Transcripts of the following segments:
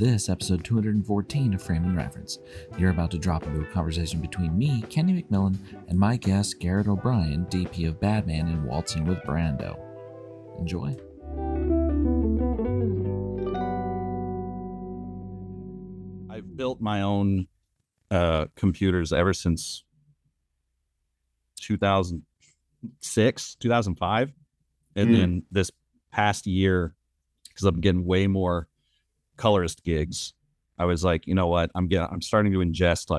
This episode 214 of Frame and Reference. You're about to drop into a conversation between me, Kenny McMillan, and my guest, Garrett O'Brien, DP of Batman and Waltzing with Brando. Enjoy. I've built my own computers ever since 2006, 2005. And then this past year, because I'm getting way more colorist gigs, I was like, you know what, I'm starting to ingest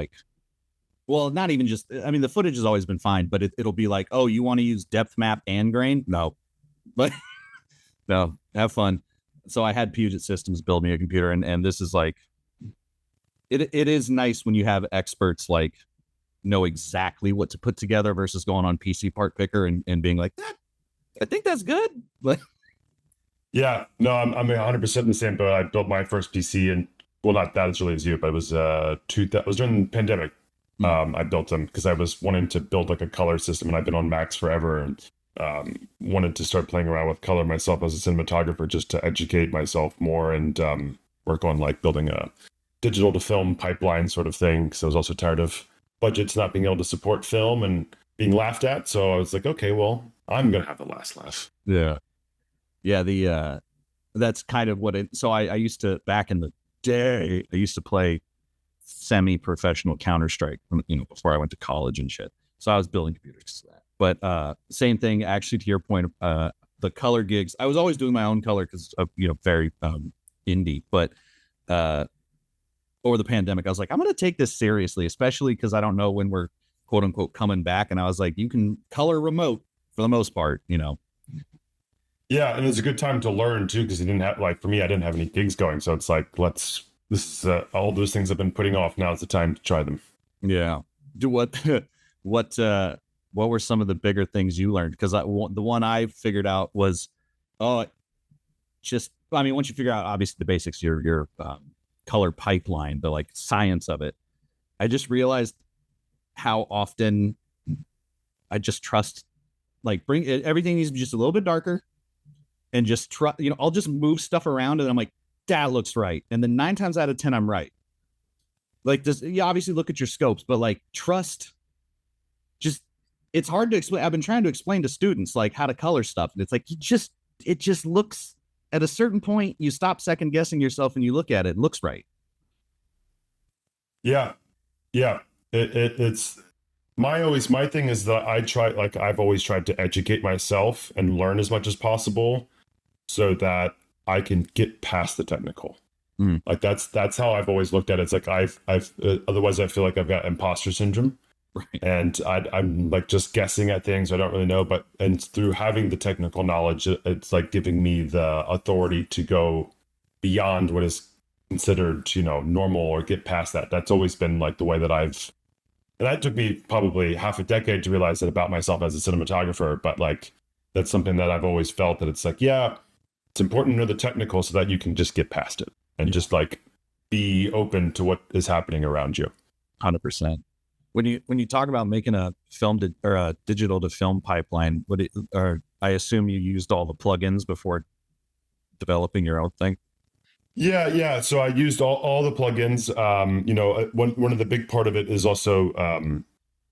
not even just, I mean, the footage has always been fine, but it'll be like, oh, you want to use depth map and grain? No, but no, have fun. So I had Puget Systems build me a computer, and this is like, it is nice when you have experts like know exactly what to put together versus going on PC Part Picker and being like, I think that's good. Like, yeah, no, I'm 100% in the same boat. I built my first PC, and well, not that as early as you, but it was during the pandemic. I built them because I was wanting to build like a color system, and I've been on Macs forever, and wanted to start playing around with color myself as a cinematographer, just to educate myself more and work on like building a digital to film pipeline sort of thing. So I was also tired of budgets not being able to support film and being laughed at. So I was like, okay, well, I'm gonna have the last laugh. Yeah, that's kind of what it. So I used to, back in the day, I used to play semi-professional Counter-Strike, before I went to college and shit. So I was building computers for that. But same thing, actually, to your point, the color gigs. I was always doing my own color because very indie. But over the pandemic, I was like, I'm going to take this seriously, especially because I don't know when we're quote unquote coming back. And I was like, you can color remote for the most part, Yeah, and it's a good time to learn too, because you didn't have, like, for me, I didn't have any gigs going, so it's like, this is all those things I've been putting off. Now it's the time to try them. Yeah. What were some of the bigger things you learned? Because the one I figured out was, once you figure out obviously the basics, your color pipeline, the like science of it, I just realized how often I just trust, like, everything needs to be just a little bit darker. And just I'll just move stuff around and I'm like, that looks right. And then 9 times out of 10, I'm right. Like this, you obviously look at your scopes, but like trust, it's hard to explain. I've been trying to explain to students like how to color stuff. And it's like, it just looks, at a certain point, you stop second guessing yourself and you look at it, it looks right. Yeah. Yeah. It's my thing is that I've always tried to educate myself and learn as much as possible, so that I can get past the technical. Like that's how I've always looked at it. It's like I've otherwise I feel like I've got imposter syndrome, right? And I'm like just guessing at things I don't really know. And through having the technical knowledge, it's like giving me the authority to go beyond what is considered, normal, or get past that. That's always been like the way that and that took me probably half a decade to realize that about myself as a cinematographer. But like, that's something that I've always felt, that it's like, yeah, it's important to know the technical so that you can just get past it and just like be open to what is happening around you. 100%. When you talk about making a or a digital to film pipeline, I assume you used all the plugins before developing your own thing. Yeah. So I used all the plugins. One of the big part of it is also,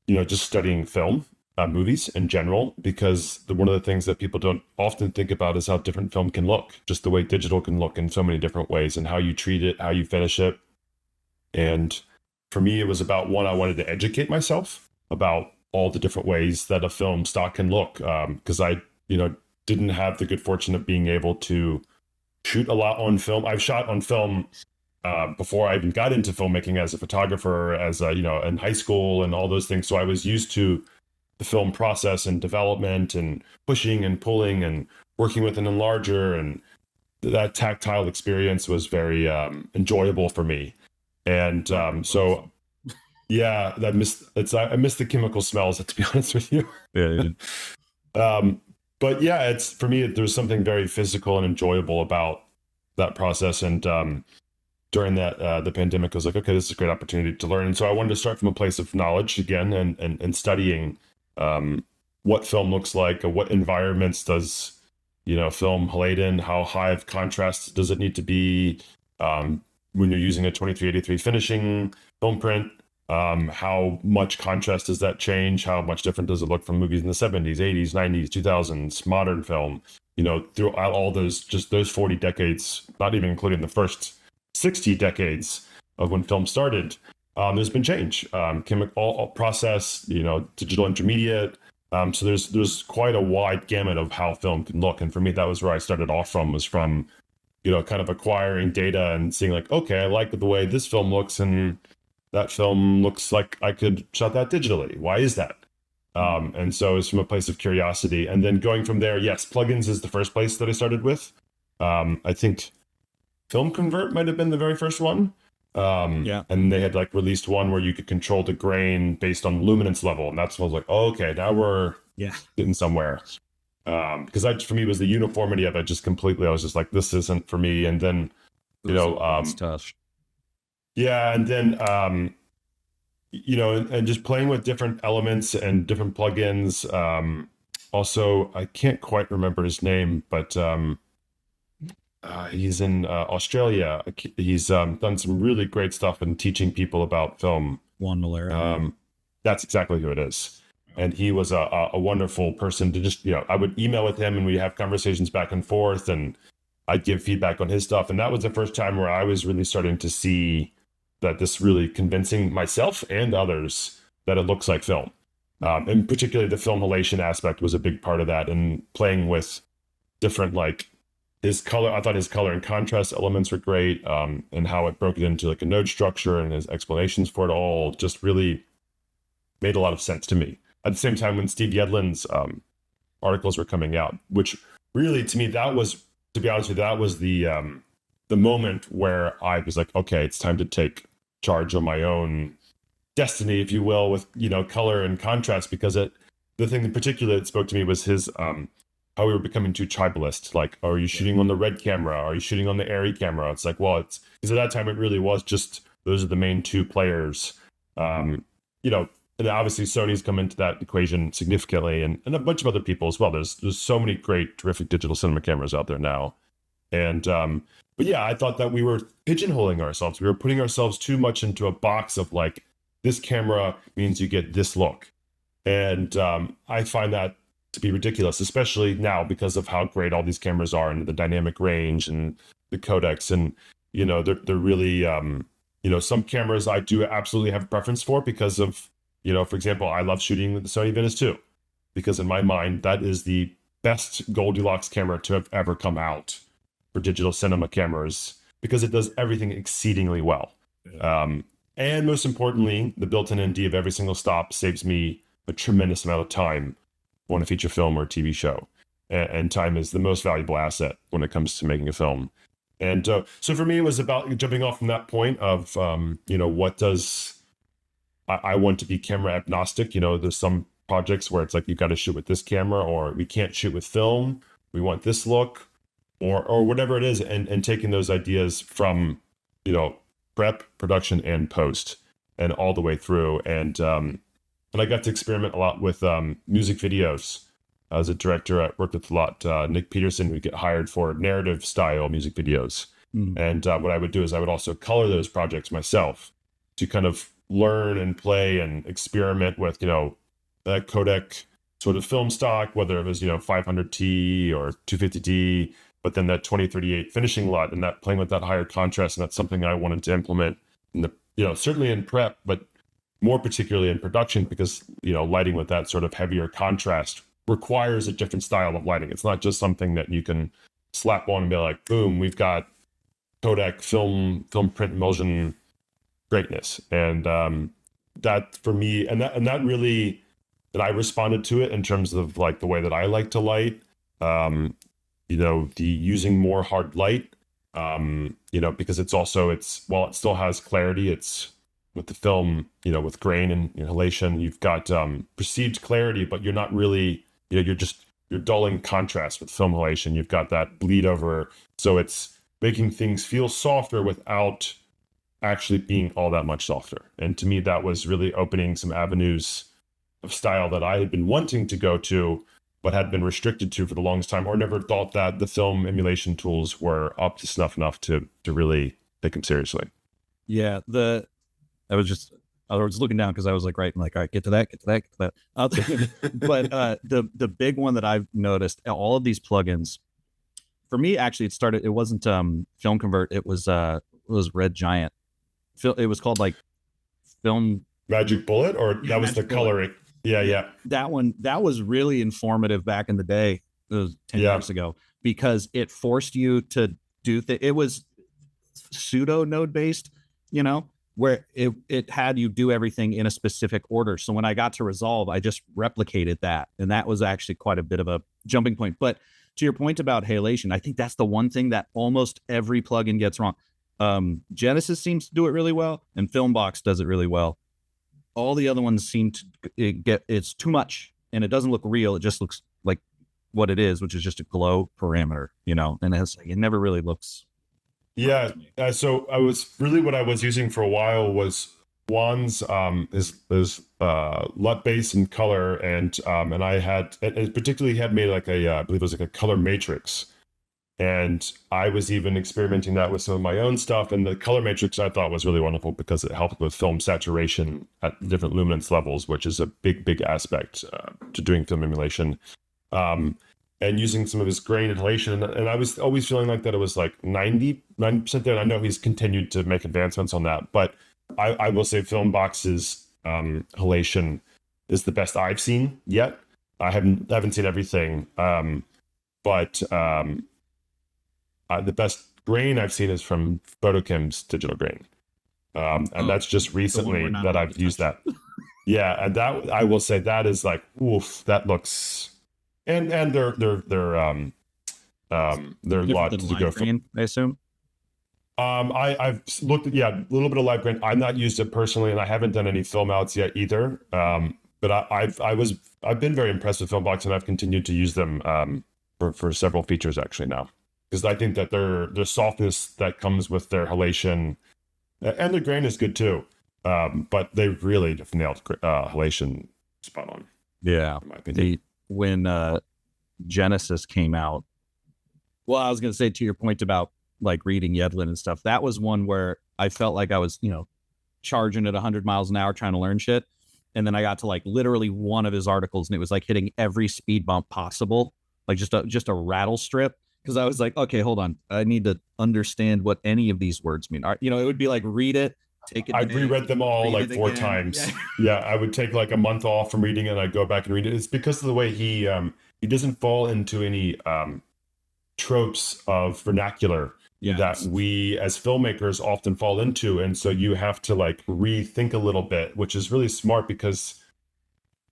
just studying film, movies in general, because one of the things that people don't often think about is how different film can look, just the way digital can look in so many different ways, and how you treat it, how you finish it. And for me, it was about I wanted to educate myself about all the different ways that a film stock can look, because I, didn't have the good fortune of being able to shoot a lot on film. I've shot on film before I even got into filmmaking as a photographer, in high school and all those things. So I was used to the film process and development and pushing and pulling and working with an enlarger, and that tactile experience was very enjoyable for me. And so, yeah, I miss the chemical smells, to be honest with you. Yeah. But yeah, it's, for me, there's something very physical and enjoyable about that process. And during that the pandemic, I was like, okay, this is a great opportunity to learn. And so I wanted to start from a place of knowledge again, and studying what film looks like, what environments does film halide in, how high of contrast does it need to be, when you're using a 2383 finishing film print, how much contrast does that change? How much different does it look from movies in the 70s, 80s, 90s, 2000s, modern film? Throughout all those 40 decades, not even including the first 60 decades of when film started, there's been change. Chemical process, digital intermediate. So there's quite a wide gamut of how film can look. And for me, that was where I started off from, was from, kind of acquiring data and seeing like, okay, I like the way this film looks, and that film looks like I could shot that digitally. Why is that? And so it's from a place of curiosity. And then going from there, yes, plugins is the first place that I started with. I think Film Convert might have been the very first one. And they had like released one where you could control the grain based on luminance level. And that's when I was like, oh, okay, now we're getting somewhere. Because that for me was the uniformity of it just completely. I was just like, this isn't for me. And then, it's tough. Yeah. And then, and just playing with different elements and different plugins. Also, I can't quite remember his name, but he's in Australia. He's done some really great stuff in teaching people about film. Juan Malera. That's exactly who it is. And he was a wonderful person to just, I would email with him and we'd have conversations back and forth, and I'd give feedback on his stuff. And that was the first time where I was really starting to see that this really convincing myself and others that it looks like film. And particularly the film halation aspect was a big part of that, and playing with different, like his color. I thought his color and contrast elements were great, and how it broke it into like a node structure, and his explanations for it all just really made a lot of sense to me. At the same time, when Steve Yedlin's articles were coming out, which really, to me, that was, to be honest with you, that was the moment where I was like, okay, it's time to take charge of my own destiny, if you will, with, color and contrast, because the thing in particular that spoke to me was his, how we were becoming too tribalist. Like, are you shooting on the red camera? Are you shooting on the airy camera? It's like, well, because at that time it really was just, those are the main two players. And obviously Sony's come into that equation significantly, and a bunch of other people as well. There's so many great, terrific digital cinema cameras out there now. And, but yeah, I thought that we were pigeonholing ourselves. We were putting ourselves too much into a box of like, this camera means you get this look. And I find that to be ridiculous, especially now because of how great all these cameras are, and the dynamic range and the codecs. And, they're really, some cameras I do absolutely have a preference for because of, for example, I love shooting with the Sony Venice 2, because in my mind, that is the best Goldilocks camera to have ever come out for digital cinema cameras, because it does everything exceedingly well. And most importantly, the built-in ND of every single stop saves me a tremendous amount of time on a feature film or a TV show. And time is the most valuable asset when it comes to making a film. And so for me, it was about jumping off from that point of, what does I want to be camera agnostic. There's some projects where it's like, you got to shoot with this camera, or we can't shoot with film. We want this look, or whatever it is. And taking those ideas from, prep, production, and post, and all the way through. And I got to experiment a lot with music videos. As a director, I worked with a lot. Nick Peterson would get hired for narrative style music videos. And what I would do is I would also color those projects myself to kind of learn and play and experiment with, that codec sort of film stock, whether it was, 500T or 250D, but then that 2038 finishing lot, and that playing with that higher contrast. And that's something I wanted to implement in the, certainly in prep, but more particularly in production, because, lighting with that sort of heavier contrast requires a different style of lighting. It's not just something that you can slap on and be like, boom, we've got codec film print emulsion greatness. And that for me, and that really, that I responded to it in terms of like the way that I like to light, the using more hard light, because while it still has clarity, it's with the film, with grain and halation, you've got perceived clarity, but you're not really, you're dulling contrast with film halation. You've got that bleed over. So it's making things feel softer without actually being all that much softer. And to me, that was really opening some avenues of style that I had been wanting to go to, but had been restricted to for the longest time, or never thought that the film emulation tools were up to snuff enough to really take them seriously. Yeah, I was looking down because I was like, right, I'm like, all right, get to that. But the big one that I've noticed, all of these plugins, for me, actually, it wasn't Film Convert, it was Red Giant. It was called like Film Magic Bullet, or that was Magic the Bullet. coloring. Yeah. That one, that was really informative back in the day. It was 10 years ago, because it forced you to it was pseudo node based, where it had you do everything in a specific order. So when I got to Resolve, I just replicated that. And that was actually quite a bit of a jumping point. But to your point about halation, I think that's the one thing that almost every plugin gets wrong. Genesis seems to do it really well, and Filmbox does it really well. All the other ones seem to it's too much, and it doesn't look real. It just looks like what it is, which is just a glow parameter, and it never really looks. Yeah. So what I was using for a while was Juan's his LUT base and color, and I had, it particularly had made like I believe it was like a color matrix, and I was even experimenting that with some of my own stuff. And the color matrix I thought was really wonderful because it helped with film saturation at different luminance levels, which is a big aspect to doing film emulation. And using some of his grain and halation. And I was always feeling like that it was like 90% there. And I know he's continued to make advancements on that. But I will say Filmbox's halation is the best I've seen yet. I haven't seen everything. But the best grain I've seen is from Photokim's digital grain. And that's just recently that I've used that. Yeah, and that I will say that is like, oof, that looks... And they're lots to go from. I assume. I've looked at a little bit of live grain. I've not used it personally, and I haven't done any film outs yet either. But I've been very impressed with Filmbox, and I've continued to use them for several features actually now, because I think that their softness that comes with their halation and their grain is good too. But they really have nailed halation spot on. Yeah, in my opinion. When Genesis came out, well, I was going to say, to your point about like reading Yedlin and stuff, that was one where I felt like I was, charging at 100 miles an hour trying to learn shit. And then I got to like literally one of his articles, and it was like hitting every speed bump possible, like just a rattle strip. Because I was like, okay, hold on, I need to understand what any of these words mean. It would be like, read it, take it. I've reread them all like 4 times. Yeah, I would take like a month off from reading it, and I'd go back and read it. It's because of the way he doesn't fall into any tropes of vernacular that we as filmmakers often fall into. And so you have to like rethink a little bit, which is really smart because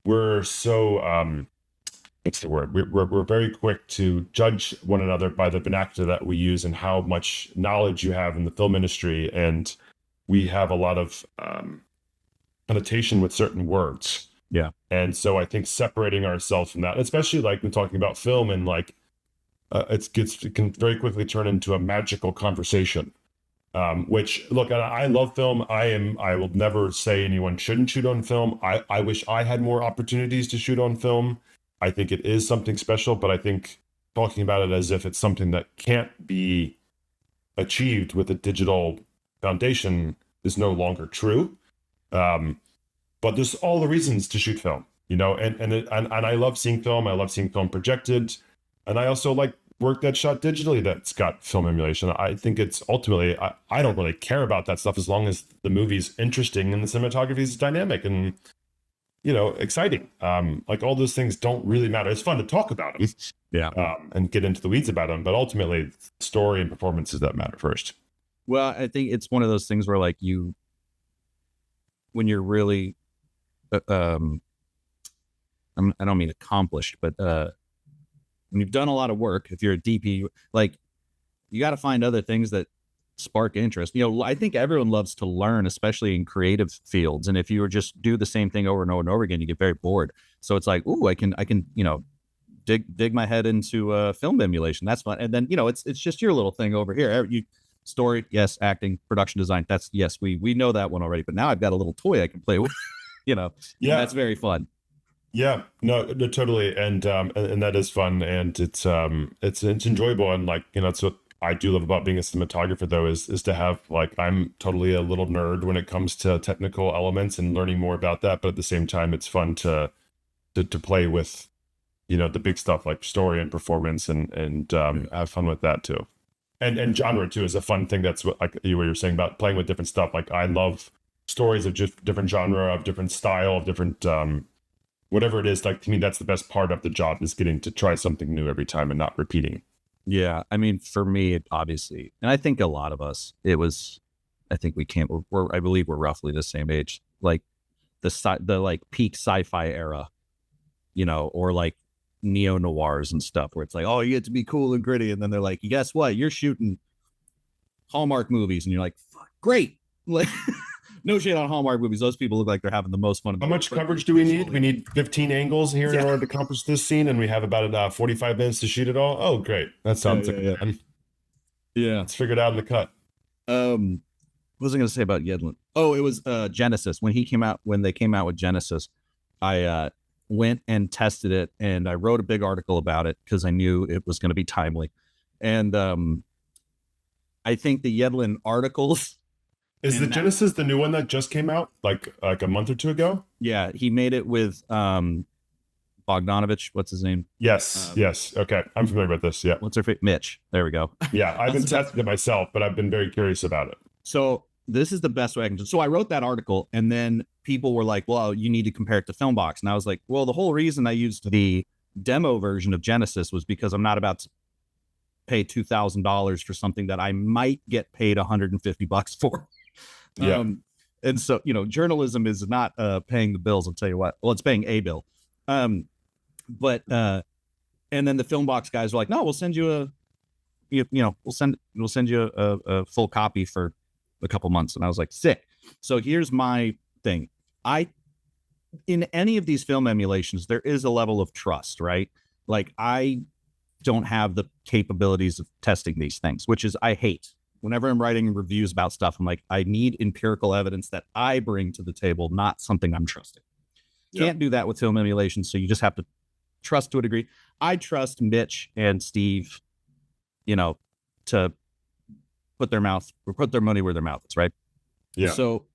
we're so what's the word? We're very quick to judge one another by the vernacular that we use and how much knowledge you have in the film industry. And we have a lot of connotation with certain words. Yeah. And so I think separating ourselves from that, especially like when talking about film, and like it can very quickly turn into a magical conversation. Which, look, I love film. I will never say anyone shouldn't shoot on film. I wish I had more opportunities to shoot on film. I think it is something special, but I think talking about it as if it's something that can't be achieved with a digital foundation is no longer true. But there's all the reasons to shoot film, and I love seeing film. I love seeing film projected, and I also like work that's shot digitally that's got film emulation. I think it's ultimately, I don't really care about that stuff as long as the movie's interesting and the cinematography is dynamic and exciting. Like all those things don't really matter. It's fun to talk about them, and get into the weeds about them, but ultimately story and performances that matter first. Well, I think it's one of those things where like when you're really, I don't mean accomplished, but when you've done a lot of work, if you're a DP, like you got to find other things that spark interest. I think everyone loves to learn, especially in creative fields. And if you just do the same thing over and over and over again, you get very bored. So it's like, ooh, I can, dig my head into film emulation. That's fun. And then, it's just your little thing over here. Story, yes. Acting, production design. That's yes. We know that one already, but now I've got a little toy I can play with, Yeah. That's very fun. Yeah, no, totally. And that is fun, and it's enjoyable. And like, it's what I do love about being a cinematographer though is to have like I'm totally a little nerd when it comes to technical elements and learning more about that, but at the same time it's fun to play with, you know, the big stuff like story and performance and have fun with that too. And genre too is a fun thing. That's what like you were saying about playing with different stuff. Like I love stories of just different genre, of different style, of different whatever it is. Like to me, that's the best part of the job is getting to try something new every time and not repeating. Yeah, I mean, for me, obviously, and I think a lot of us, it was, I think we can't. I believe we're roughly the same age. Like the like peak sci-fi era, you know, or like neo noirs and stuff, where it's like, oh, you get to be cool and gritty, and then they're like, guess what? You're shooting Hallmark movies, and you're like, fuck, great. Like, no shit on Hallmark movies. Those people look like they're having the most fun. How much coverage do we need? We need 15 angles here in order to accomplish this scene, and we have about 45 minutes to shoot it all. Oh, great! That sounds like a plan. Yeah, Let's figure it out in the cut. what was I going to say about Yedlin? Oh, it was Genesis. When they came out with Genesis, I went and tested it, and I wrote a big article about it because I knew it was going to be timely. And I think the Yedlin articles. Is the Genesis the new one that just came out like a month or two ago? Yeah, he made it with Bogdanovich. What's his name? Yes. Yes. Okay. I'm familiar with this. Yeah. What's her face? Mitch. There we go. Yeah. I've been testing it myself, but I've been very curious about it. So this is the best way I can do. So I wrote that article, and then people were like, well, you need to compare it to Filmbox. And I was like, well, the whole reason I used the demo version of Genesis was because I'm not about to pay $2,000 for something that I might get paid $150 for. Yeah. And so, you know, journalism is not paying the bills. I'll tell you what. Well, it's paying a bill. And then the Filmbox guys were like, no, we'll send you we'll send you a full copy for a couple months. And I was like, sick. So here's my thing. In any of these film emulations, there is a level of trust, right? Like I don't have the capabilities of testing these things, which is I hate. Whenever I'm writing reviews about stuff, I'm like, I need empirical evidence that I bring to the table, not something I'm trusting. Yep. Can't do that with film emulation, so you just have to trust to a degree. I trust Mitch and Steve, you know, to put their money where their mouth is, right? Yeah. So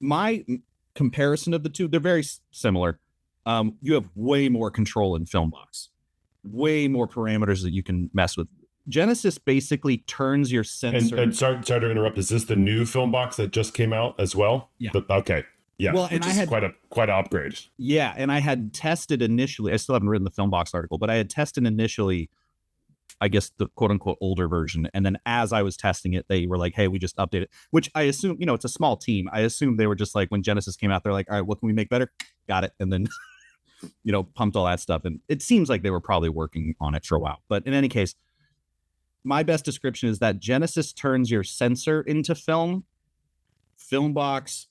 my comparison of the two, they're very similar. You have way more control in Filmbox, way more parameters that you can mess with. Genesis basically turns your sensor. And sorry to interrupt. Is this the new Filmbox that just came out as well? Yeah. Okay. Yeah. Well, and I had quite an upgrade. Yeah, and I had tested initially. I still haven't written the Filmbox article, but I had tested initially, I guess the quote unquote older version. And then as I was testing it, they were like, "Hey, we just updated," which I assume, you know, it's a small team. I assume they were just like when Genesis came out, they're like, "All right, what can we make better?" Got it, and then you know, pumped all that stuff. And it seems like they were probably working on it for a while. But in any case, my best description is that Genesis turns your sensor into film. Filmbox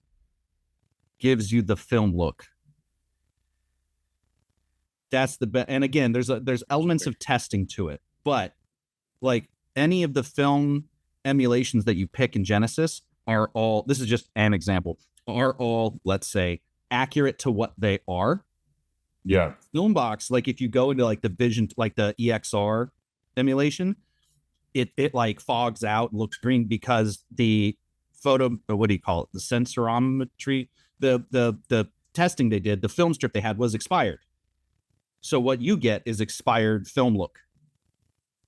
gives you the film look. That's the best. And again, there's elements of testing to it, but like any of the film emulations that you pick in Genesis are all, this is just an example, are all, let's say, accurate to what they are. Yeah. Filmbox, like if you go into like the Vision, like the EXR emulation, it like fogs out and looks green because the photo, or what do you call it? The sensorometry, the testing they did, the film strip they had was expired. So what you get is expired film look.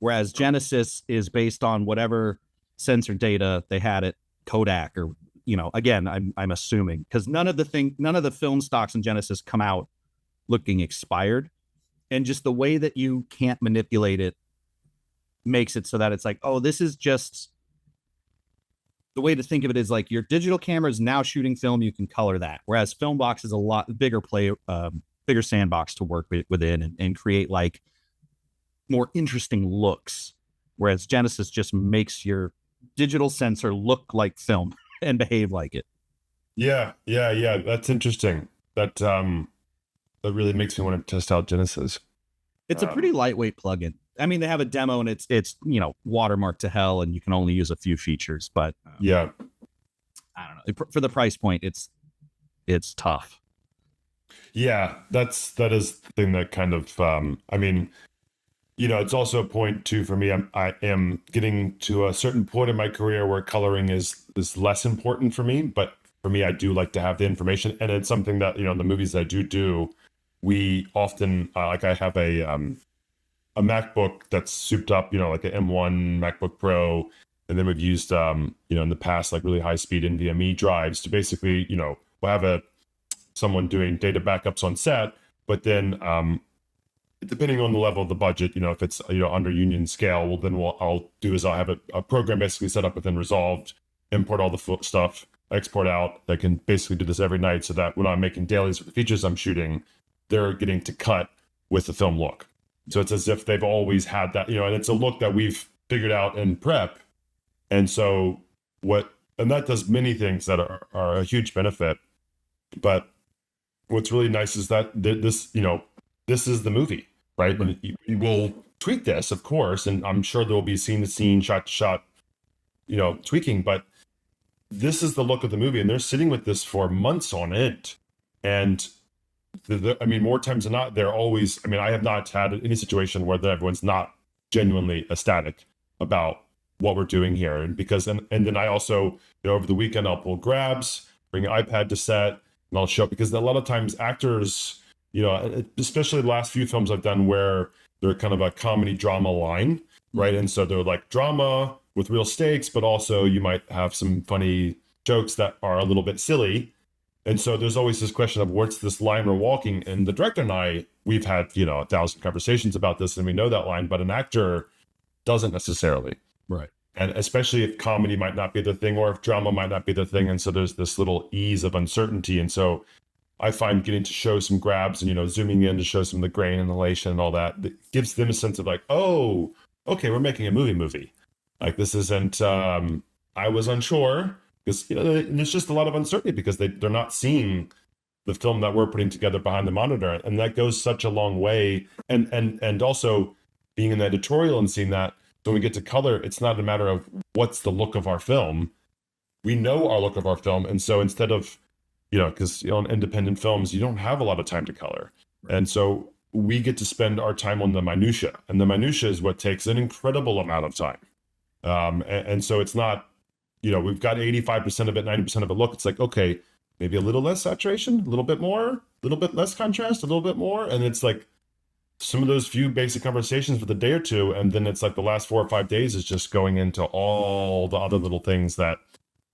Whereas Genesis is based on whatever sensor data they had at Kodak, or, you know, again, I'm assuming, because none of the film stocks in Genesis come out looking expired. And just the way that you can't manipulate it makes it so that it's like, oh, this is just, the way to think of it is like your digital camera is now shooting film, you can color that. Whereas Filmbox is a lot bigger bigger sandbox to work within and create like more interesting looks. Whereas Genesis just makes your digital sensor look like film and behave like it. Yeah. That's interesting. That really makes me want to test out Genesis. It's a pretty lightweight plugin. I mean, they have a demo and it's you know, watermarked to hell, and you can only use a few features. But yeah, I don't know. For the price point, it's tough. Yeah, that is the thing that kind of I mean, it's also a point too for me. I am getting to a certain point in my career where coloring is less important for me, but for me, I do like to have the information, and it's something that in the movies I do, we often like I have a MacBook that's souped up, like an M1 MacBook Pro, and then we've used in the past like really high speed NVMe drives to basically we'll have someone doing data backups on set, but then depending on the level of the budget, if it's under union scale, well then I'll do is I'll have a program basically set up within Resolved, import all the stuff, export out. I can basically do this every night so that when I'm making dailies for the features I'm shooting, they're getting to cut with the film look. So it's as if they've always had that, and it's a look that we've figured out in prep. And so and that does many things that are a huge benefit. But what's really nice is that this is the movie, right? And you will tweak this, of course, and I'm sure there will be scene to scene, shot to shot, tweaking, but this is the look of the movie, and they're sitting with this for months on end. And more times than not, they're always, I have not had any situation where everyone's not genuinely ecstatic about what we're doing here. And then I also, over the weekend, I'll pull grabs, bring an iPad to set, and I'll show up, because a lot of times actors, especially the last few films I've done where they're kind of a comedy drama line, right? And so they're like drama with real stakes, but also you might have some funny jokes that are a little bit silly. And so there's always this question of what's this line we're walking. And the director and I, we've had, 1,000 conversations about this, and we know that line, but an actor doesn't necessarily. Right. And especially if comedy might not be the thing, or if drama might not be the thing. And so there's this little ease of uncertainty. And so I find getting to show some grabs and, zooming in to show some of the grain and elation and all that gives them a sense of like, oh, okay, we're making a movie. Like this isn't, I was unsure, because, there's just a lot of uncertainty because they're not seeing the film that we're putting together behind the monitor. And that goes such a long way. And also being in the editorial and seeing that, when we get to color, it's not a matter of what's the look of our film. We know our look of our film. And so instead of, because on independent films, you don't have a lot of time to color. Right. And so we get to spend our time on the minutia. And the minutia is what takes an incredible amount of time. And so it's not, we've got 85% of it, 90% of it look. It's like, okay, maybe a little less saturation, a little bit more, a little bit less contrast, a little bit more. And it's like some of those few basic conversations for the day or two. And then it's like the last 4 or 5 days is just going into all the other little things that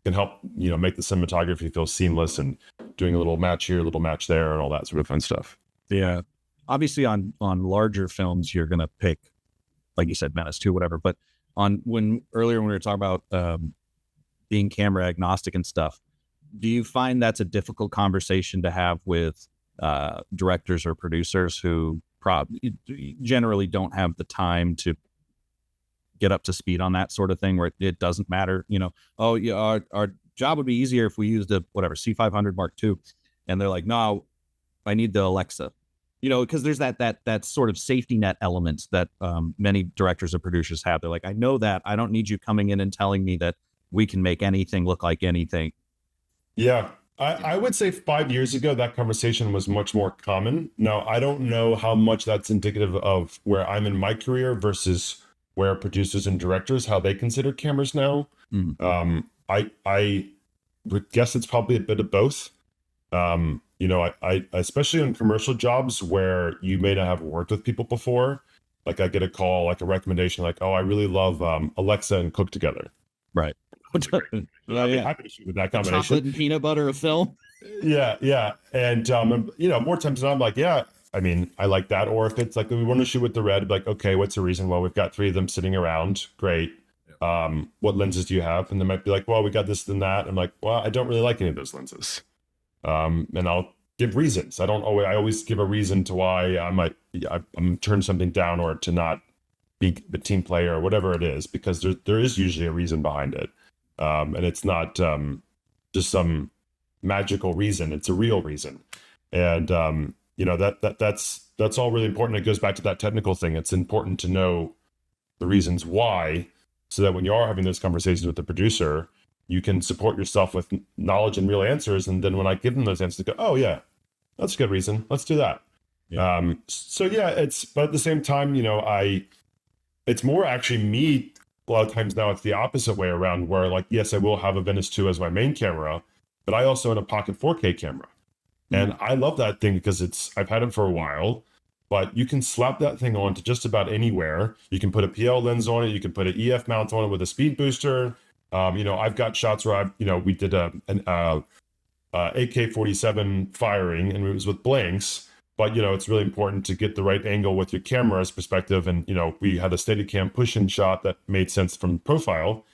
can help, make the cinematography feel seamless, and doing a little match here, a little match there, and all that sort of fun stuff. Yeah. Obviously on larger films, you're going to pick, like you said, Menace 2, whatever. But when we were talking about being camera agnostic and stuff, do you find that's a difficult conversation to have with directors or producers who generally don't have the time to get up to speed on that sort of thing, where it doesn't matter, oh yeah, our job would be easier if we used a whatever C500 Mark II, and they're like, no, I need the Alexa, because there's that sort of safety net element that many directors and producers have. They're like, I know that I don't need you coming in and telling me that we can make anything look like anything. Yeah. I would say 5 years ago, that conversation was much more common. Now, I don't know how much that's indicative of where I'm in my career versus where producers and directors, how they consider cameras now. Mm-hmm. I would guess it's probably a bit of both. I especially on commercial jobs where you may not have worked with people before, like I get a call, like a recommendation, like, oh, I really love Alexa and Cook Together. Right. I'd be happy to shoot with that combination. Chocolate and peanut butter of film. Yeah. And, more times than I'm like, yeah, I like that. Or if it's like, we want to shoot with the red, like, okay, what's the reason? Well, we've got 3 of them sitting around. Great. What lenses do you have? And they might be like, well, we got this and that. I'm like, well, I don't really like any of those lenses. And I'll give reasons. I always give a reason to why I'm turn something down or to not be the team player or whatever it is, because there is usually a reason behind it. And it's not just some magical reason. It's a real reason. And, that's all really important. It goes back to that technical thing. It's important to know the reasons why, so that when you are having those conversations with the producer, you can support yourself with knowledge and real answers. And then when I give them those answers, they go, oh yeah, that's a good reason. Let's do that. So yeah, but at the same time, it's more actually me. A lot of times now it's the opposite way around where like, yes, I will have a Venice 2 as my main camera, but I also own a pocket 4K camera. And I love that thing because I've had it for a while, but you can slap that thing on to just about anywhere. You can put a PL lens on it. You can put an EF mount on it with a speed booster. I've got shots where we did an AK-47 firing and it was with blanks, but it's really important to get the right angle with your camera's perspective. And, we had a Steadicam push-in shot that made sense from profile,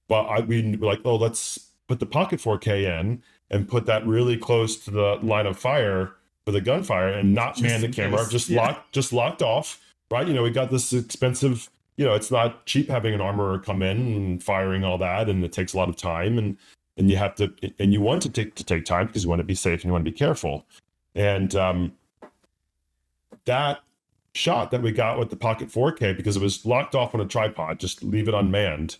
but we were like, oh, let's put the pocket 4K in and put that really close to the line of fire for the gunfire and not man the camera, just locked off, right? We got this expensive, it's not cheap having an armorer come in and firing all that, and it takes a lot of time, and you have to, and you want to take time because you want to be safe and you want to be careful. And that shot that we got with the pocket 4K, because it was locked off on a tripod, just leave it unmanned,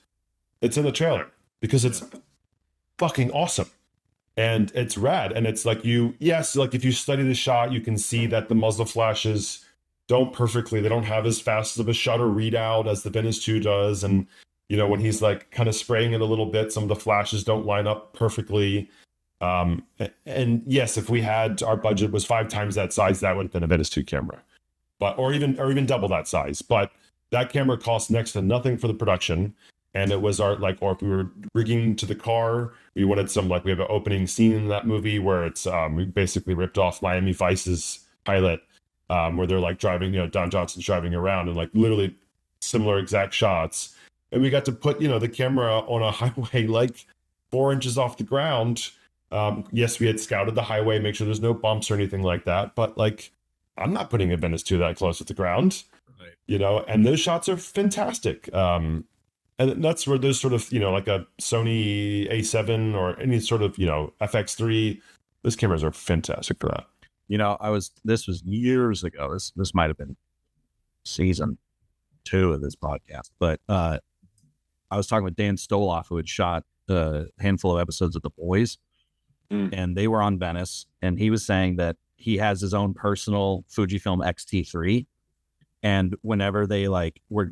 it's in the trailer because it's fucking awesome. And it's rad. And it's like like if you study the shot, you can see that the muzzle flashes don't perfectly, they don't have as fast of a shutter readout as the Venice 2 does. And, when he's like kind of spraying it a little bit, some of the flashes don't line up perfectly. And yes, if we had, our budget was 5 times that size, that would have been a Venice 2 camera, or even double that size. But that camera cost next to nothing for the production. And it was or if we were rigging to the car, we wanted we have an opening scene in that movie where it's, we basically ripped off Miami Vice's pilot, where they're like driving, Don Johnson's driving around, and like literally similar exact shots. And we got to put, the camera on a highway, like 4 inches off the ground. Yes, we had scouted the highway, make sure there's no bumps or anything like that. But like, I'm not putting a Venice 2 that close to the ground, right. And those shots are fantastic. And that's where those sort of, like a Sony A7 or any sort of, FX3, those cameras are fantastic for that. This was years ago. This might have been season 2 of this podcast, but I was talking with Dan Stoloff, who had shot a handful of episodes of The Boys, and they were on Venice, and he was saying that he has his own personal Fujifilm X-T3. And whenever they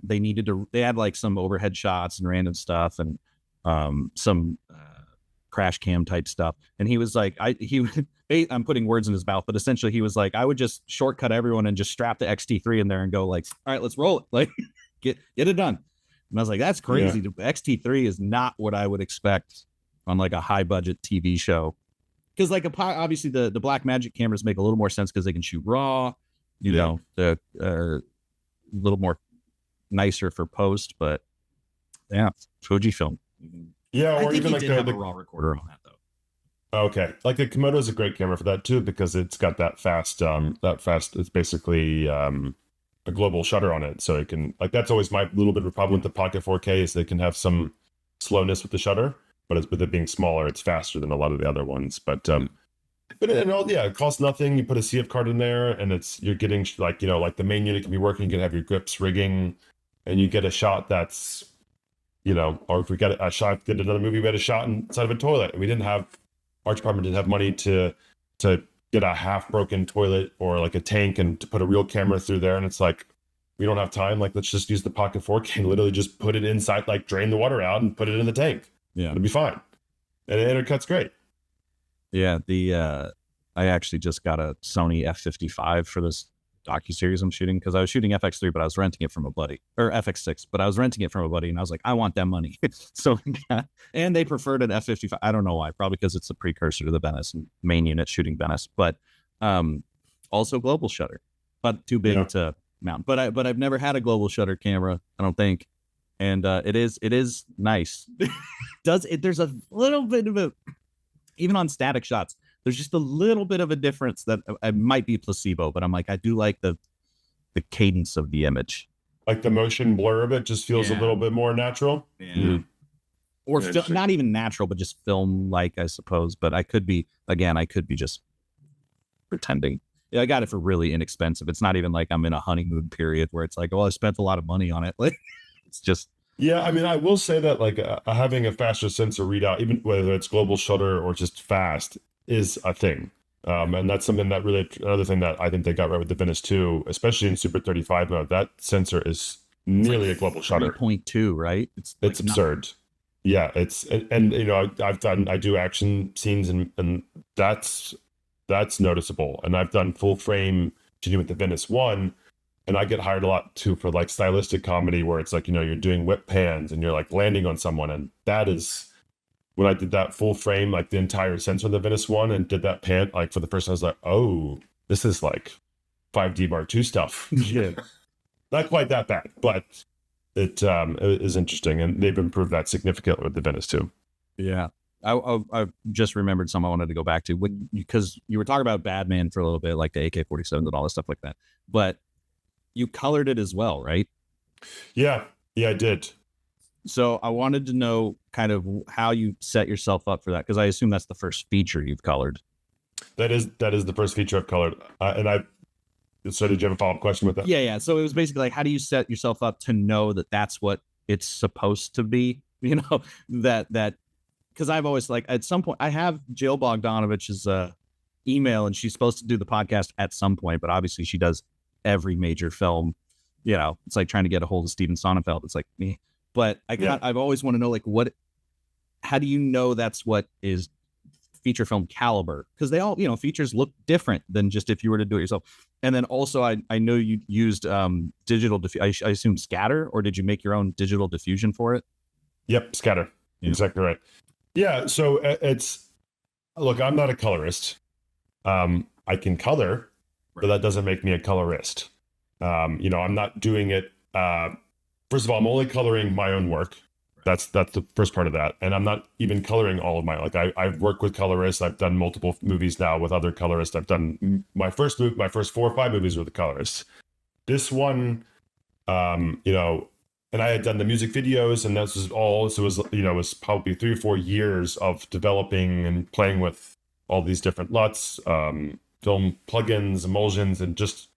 they had like some overhead shots and random stuff and some crash cam type stuff. And he was like, I'm putting words in his mouth, but essentially he was like, I would just shortcut everyone and just strap the X-T3 in there and go like, all right, let's roll it. Like get it done. And I was like, that's crazy. Yeah. The X-T3 is not what I would expect on like a high budget TV show. Cause like obviously the Blackmagic cameras make a little more sense because they can shoot raw, the little more nicer for post, but yeah, Fujifilm. Yeah, or even like the raw recorder on that though. Okay, like the Komodo is a great camera for that too because it's got that fast. It's basically a global shutter on it, so it can that's always my little bit of a problem with the Pocket 4K is they can have some slowness with the shutter, but with it being smaller, it's faster than a lot of the other ones. But it costs nothing. You put a CF card in there, and you're getting like the main unit can be working. You can have your grips rigging, and you get a shot that's, or if we get a shot, did another movie, we had a shot inside of a toilet. Our department didn't have money to get a half broken toilet or like a tank and to put a real camera through there. And it's like, we don't have time. Like, let's just use the Pocket 4K and literally just put it inside, like drain the water out and put it in the tank. Yeah, it'll be fine. And the intercut's great. Yeah, I actually just got a Sony F55 for this docuseries I'm shooting because I was shooting FX3, but I was renting it from a buddy, or FX6, but I was renting it from a buddy, and I was like, I want that money. So, yeah. And they preferred an F55. I don't know why, probably because it's a precursor to the Venice and main unit shooting Venice, but also global shutter, but too big to mount. But I've never had a global shutter camera, I don't think, and it is nice. There's a little bit of a, even on static shots, there's just a little bit of a difference that it might be placebo, but I'm like, I do like the cadence of the image. Like the motion blur of it just feels a little bit more natural. Yeah. Mm-hmm. Or not even natural, but just film-like, I suppose. But I could be just pretending. Yeah, I got it for really inexpensive. It's not even like I'm in a honeymoon period where it's like, oh, I spent a lot of money on it. Like, it's just. Yeah, I mean, I will say that like having a faster sensor readout, even whether it's global shutter or just fast, is a thing. And that's something that really, another thing that I think they got right with the Venice 2, especially in Super 35 mode. That sensor is nearly a global shutter. 3.2, right? It's absurd. Yeah, and you know, I do action scenes, and that's noticeable. And I've done full frame shooting with the Venice 1, and I get hired a lot too for like stylistic comedy where it's like, you know, you're doing whip pans and you're like landing on someone, and that is when I did that full frame, like the entire sensor of the Venice 1, and did that pan like for the first time. I was like, oh, this is like 5D Mark II stuff. Yeah, not quite that bad, but it is interesting, and they've improved that significantly with the Venice 2. Yeah. I just remembered something I wanted to go back to, because you were talking about Batman for a little bit, like the AK-47s and all this stuff like that. But you colored it as well, right? Yeah, I did. So I wanted to know kind of how you set yourself up for that, because I assume that's the first feature you've colored. That is the first feature I've colored, So did you have a follow-up question with that? Yeah. So it was basically like, how do you set yourself up to know that that's what it's supposed to be? You know, that because I've always, like, at some point I have Jill Bogdanovich's email, and she's supposed to do the podcast at some point, but obviously she does every major film. You know, it's like trying to get a hold of Steven Sonnenfeld. It's like me, but I've always want to know, like, how do you know that's what is feature film caliber? Because they all, you know, features look different than just if you were to do it yourself. And then also I know you used digital I assume scatter, or did you make your own digital diffusion for it? Yep, scatter. Yeah. Exactly right. Yeah, so look, I'm not a colorist. I can color, but that doesn't make me a colorist. You know, I'm not doing it. First of all, I'm only coloring my own work. That's the first part of that. And I'm not even coloring all of my, like, I've worked with colorists. I've done multiple movies now with other colorists. I've done my first 4 or 5 movies with the colorists. This one, you know, and I had done the music videos, and this was all, so it was, you know, it was probably 3 or 4 years of developing and playing with all these different LUTs, film plugins, emulsions, and just,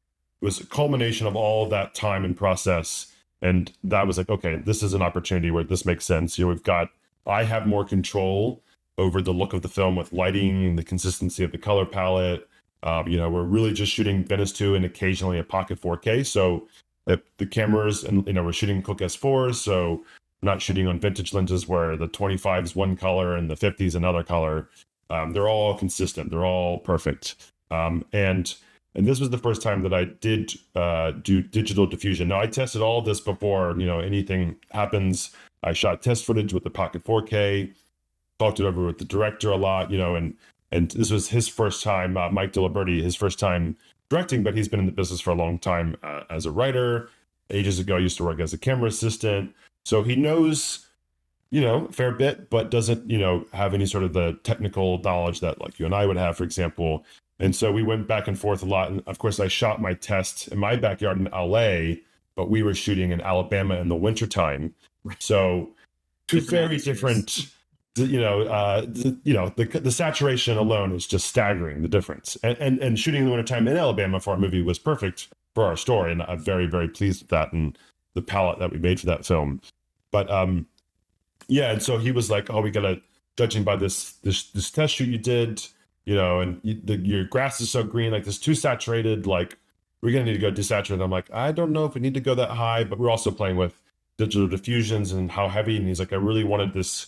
it was a culmination of all that time and process. And that was like, okay, this is an opportunity where this makes sense. You know, I have more control over the look of the film with lighting, the consistency of the color palette. You know, we're really just shooting Venice 2 and occasionally a pocket 4K. So the cameras, and, you know, we're shooting Cook S4s. So we're not shooting on vintage lenses where the 25 is one color and the 50 is another color. They're all consistent. They're all perfect. And this was the first time that I did do digital diffusion. Now, I tested all of this before, you know, anything happens. I shot test footage with the Pocket 4K, talked it over with the director a lot, you know, and this was his first time, Mike Diliberti, his first time directing, but he's been in the business for a long time as a writer. Ages ago, used to work as a camera assistant. So he knows, you know, a fair bit, but doesn't, you know, have any sort of the technical knowledge that like you and I would have, for example. And so we went back and forth a lot. And of course, I shot my test in my backyard in LA, but we were shooting in Alabama in the wintertime. So two very different, you know, the saturation alone is just staggering, the difference. And shooting in the wintertime in Alabama for our movie was perfect for our story. And I'm very, very pleased with that and the palette that we made for that film. But yeah, and so he was like, oh, we got to, judging by this test shoot you did, you know, and your grass is so green, like this too saturated, like we're going to need to go desaturate. I'm like, I don't know if we need to go that high, but we're also playing with digital diffusions and how heavy. And he's like, I really wanted this,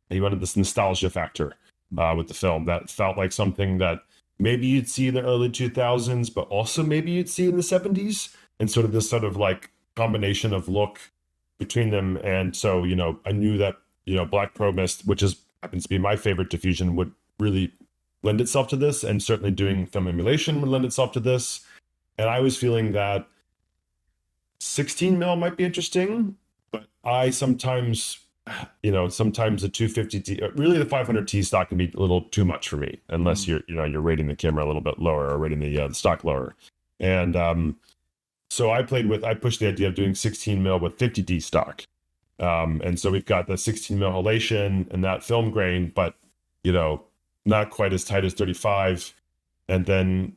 he wanted this nostalgia factor with the film that felt like something that maybe you'd see in the early 2000s, but also maybe you'd see in the 70s, and sort of this sort of like combination of look between them. And so, you know, I knew that, you know, Black Pro Mist, which happens to be my favorite diffusion, would really lend itself to this, and certainly doing film emulation would lend itself to this. And I was feeling that 16 mil might be interesting, but I sometimes, you know, sometimes the 250T, really the 500T stock can be a little too much for me, unless you're rating the camera a little bit lower or rating the stock lower. And so I pushed the idea of doing 16 mil with 50D stock. And so we've got the 16 mil halation and that film grain, but, you know, not quite as tight as 35, and then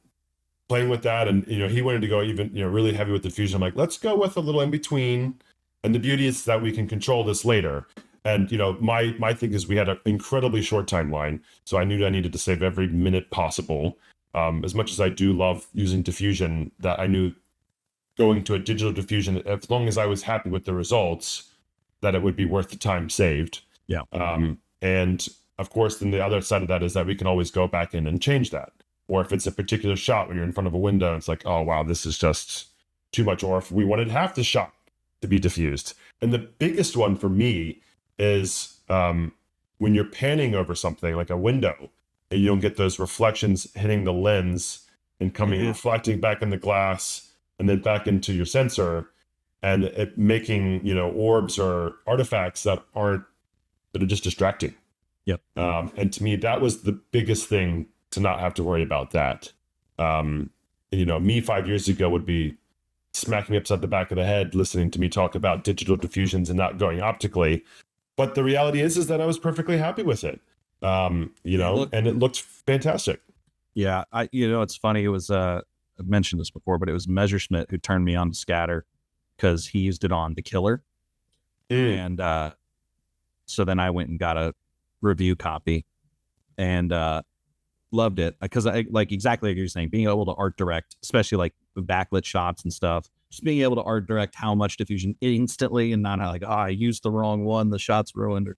playing with that. And, you know, he wanted to go even, you know, really heavy with diffusion. I'm like, let's go with a little in between. And the beauty is that we can control this later. And, you know, my thing is we had an incredibly short timeline. So I knew I needed to save every minute possible. as much as I do love using diffusion, that I knew going to a digital diffusion, as long as I was happy with the results, that it would be worth the time saved. Yeah. And of course, then the other side of that is that we can always go back in and change that. Or if it's a particular shot when you're in front of a window, it's like, oh, wow, this is just too much. Or if we wanted half the shot to be diffused. And the biggest one for me is when you're panning over something like a window and you don't get those reflections hitting the lens and coming reflecting back in the glass and then back into your sensor, and it making, orbs or artifacts that are just distracting. Yep. And to me, that was the biggest thing, to not have to worry about that. Me 5 years ago would be smacking me upside the back of the head listening to me talk about digital diffusions and not going optically. But the reality is that I was perfectly happy with it. And it looked fantastic. Yeah, it's funny. It was I've mentioned this before, but it was Messerschmitt who turned me on to scatter because he used it on The Killer, and so then I went and got a review copy and loved it because I like exactly like you're saying, being able to art direct, especially like the backlit shots and stuff. Just being able to art direct how much diffusion instantly and not like, I used the wrong one, the shot's ruined, or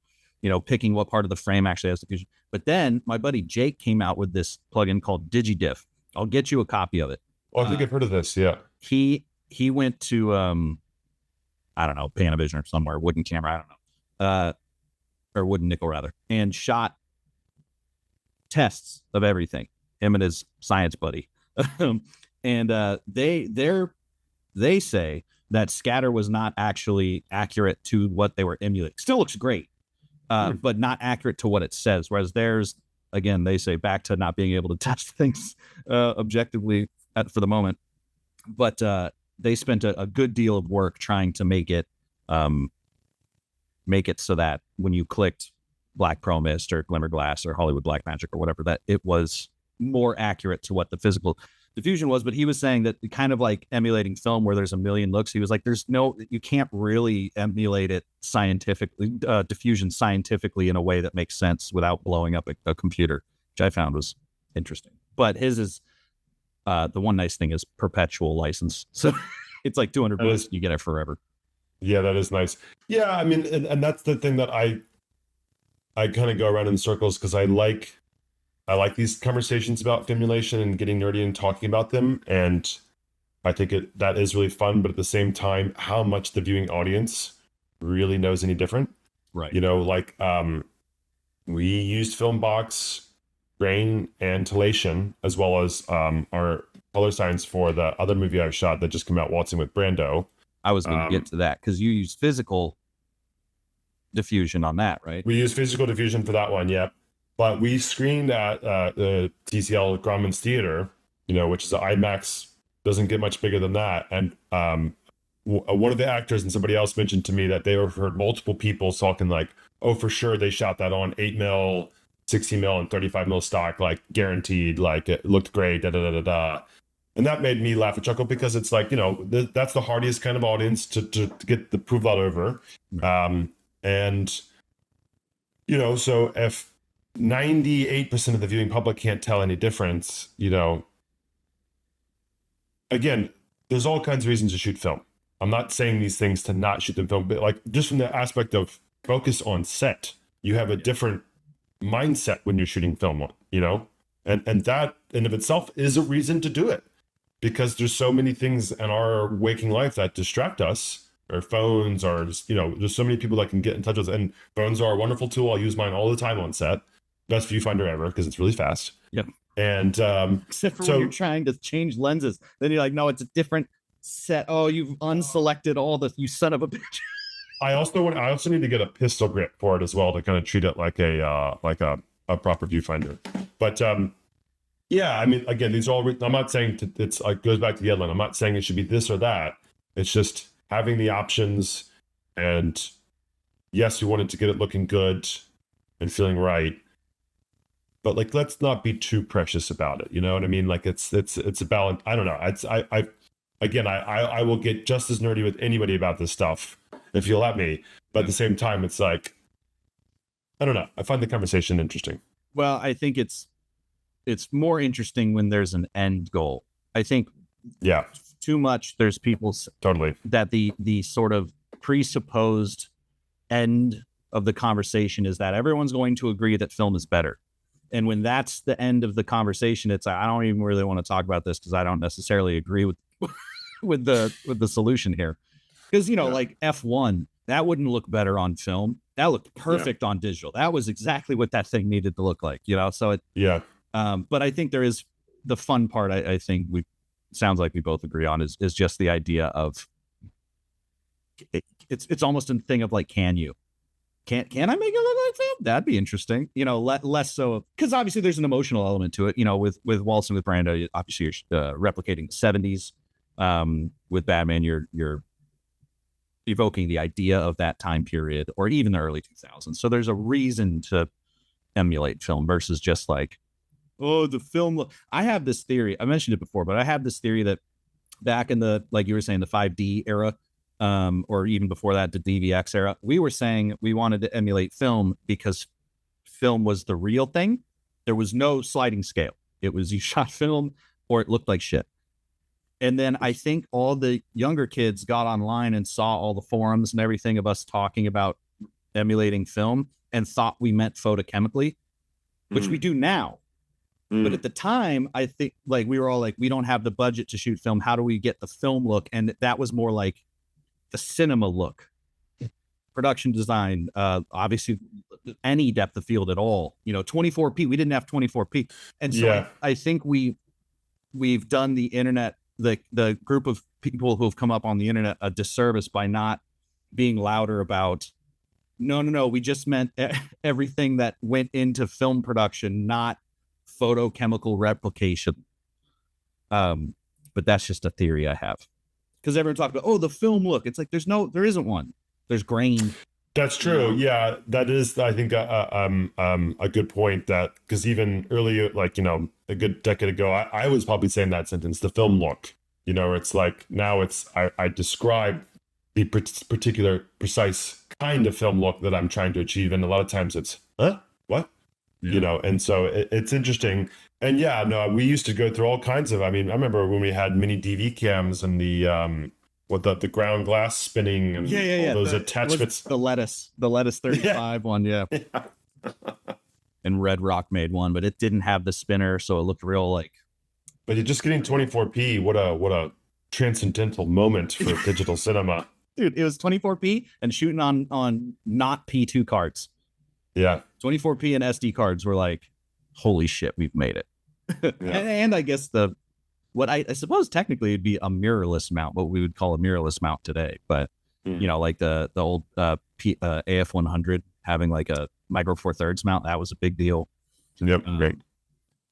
picking what part of the frame actually has diffusion. But then my buddy Jake came out with this plugin called DigiDiff. I'll get you a copy of it. Oh, I think I've heard of this. Yeah. He went to I don't know, Panavision or somewhere, wooden camera, I don't know, or wooden nickel rather, and shot tests of everything. Him and his science buddy, and they say that scatter was not actually accurate to what they were emulating. Still looks great, but not accurate to what it says. Whereas theirs, again, they say back to not being able to test things objectively for the moment. But they spent a good deal of work trying to make it so that when you clicked Black Pearl Mist or Glimmer Glass or Hollywood Black Magic or whatever, that it was more accurate to what the physical diffusion was. But he was saying that kind of like emulating film where there's a million looks, he was like, you can't really emulate it scientifically, diffusion scientifically in a way that makes sense without blowing up a computer, which I found was interesting. But his is, the one nice thing is perpetual license. So it's like 200 bucks, you get it forever. Yeah, that is nice. Yeah, I mean, and that's the thing that I kind of go around in circles because I like these conversations about simulation and getting nerdy and talking about them. And I think that is really fun, but at the same time, how much the viewing audience really knows any different. Right. We used Filmbox, grain, and Telation, as well as our color science for the other movie I shot that just came out, Waltzing with Brando. I was going to get to that because you use physical diffusion on that, right? We use physical diffusion for that one, yeah. But we screened at the TCL Grauman's Theater, which is the IMAX, doesn't get much bigger than that. And one of the actors and somebody else mentioned to me that they heard multiple people talking like, oh, for sure they shot that on 8mm, 60mm, and 35mm stock, like guaranteed, like it looked great, da-da-da-da-da. And that made me laugh and chuckle because it's like, that's the hardiest kind of audience to get the proof out over. And, so if 98% of the viewing public can't tell any difference, again, there's all kinds of reasons to shoot film. I'm not saying these things to not shoot them film, but like just from the aspect of focus on set, you have a different mindset when you're shooting film on, and that in of itself is a reason to do it. Because there's so many things in our waking life that distract us, or phones, or just, there's so many people that can get in touch with us. And phones are a wonderful tool. I'll use mine all the time on set. Best viewfinder ever because it's really fast. Yep. And except for when you're trying to change lenses, then you're like, no, it's a different set. Oh, you've unselected all the, you son of a bitch. I also need to get a pistol grip for it as well to kind of treat it like a proper viewfinder. But yeah, I mean, again, these are all. I'm not saying it's like goes back to the headline. I'm not saying it should be this or that. It's just having the options. And yes, we wanted to get it looking good and feeling right, but like, let's not be too precious about it. You know what I mean? Like it's about. I don't know. I will get just as nerdy with anybody about this stuff if you'll let me. But at the same time, it's like, I don't know. I find the conversation interesting. Well, I think it's it's more interesting when there's an end goal. I think Yeah, too much there's people totally. that the sort of presupposed end of the conversation is that everyone's going to agree that film is better. And when that's the end of the conversation, it's like, I don't even really want to talk about this because I don't necessarily agree with with the solution here. Because like F1, that wouldn't look better on film. That looked perfect on digital. That was exactly what that thing needed to look like. So it but I think there is the fun part. I think we sounds like we both agree on is just the idea of it's almost a thing of like, can I make it look like film? That'd be interesting. Less so because obviously there's an emotional element to it. With Waltzing with Brando, obviously you're replicating the '70s. With Batman, you're evoking the idea of that time period, or even the early 2000s. So there's a reason to emulate film versus just like, oh, the film. I have this theory. I mentioned it before, but I have this theory that back in the, like you were saying, the 5D era, or even before that, the DVX era, we were saying we wanted to emulate film because film was the real thing. There was no sliding scale. It was you shot film or it looked like shit. And then I think all the younger kids got online and saw all the forums and everything of us talking about emulating film and thought we meant photochemically, which we do now. But at the time, I think like we were all like, we don't have the budget to shoot film. How do we get the film look? And that was more like the cinema look, production design, obviously any depth of field at all. 24p. We didn't have 24p, and so I think we've done the internet, the group of people who have come up on the internet, a disservice by not being louder about. No. We just meant everything that went into film production, not photochemical replication. But that's just a theory I have, because everyone talks about, the film look. It's like there isn't one. There's grain. That's true. Yeah, that is, I think, a good point. That because even earlier, like a good decade ago, I was probably saying that sentence, the film look. It's like now I describe the particular precise kind of film look that I'm trying to achieve, and a lot of times it's what. And so it's interesting. And we used to go through all kinds of, I remember when we had mini DV cams and the the ground glass spinning and all those attachments. The lettuce 35 one. Yeah. And Red Rock made one, but it didn't have the spinner. So it looked real like, but you're just getting 24p. What a transcendental moment for digital cinema. Dude, it was 24p and shooting on not P2 cards. Yeah. 24p and SD cards were like, holy shit, we've made it. And I guess what I suppose technically it'd be a mirrorless mount, what we would call a mirrorless mount today. But, like the old AF100 having like a Micro Four Thirds mount, that was a big deal. Yep. Great.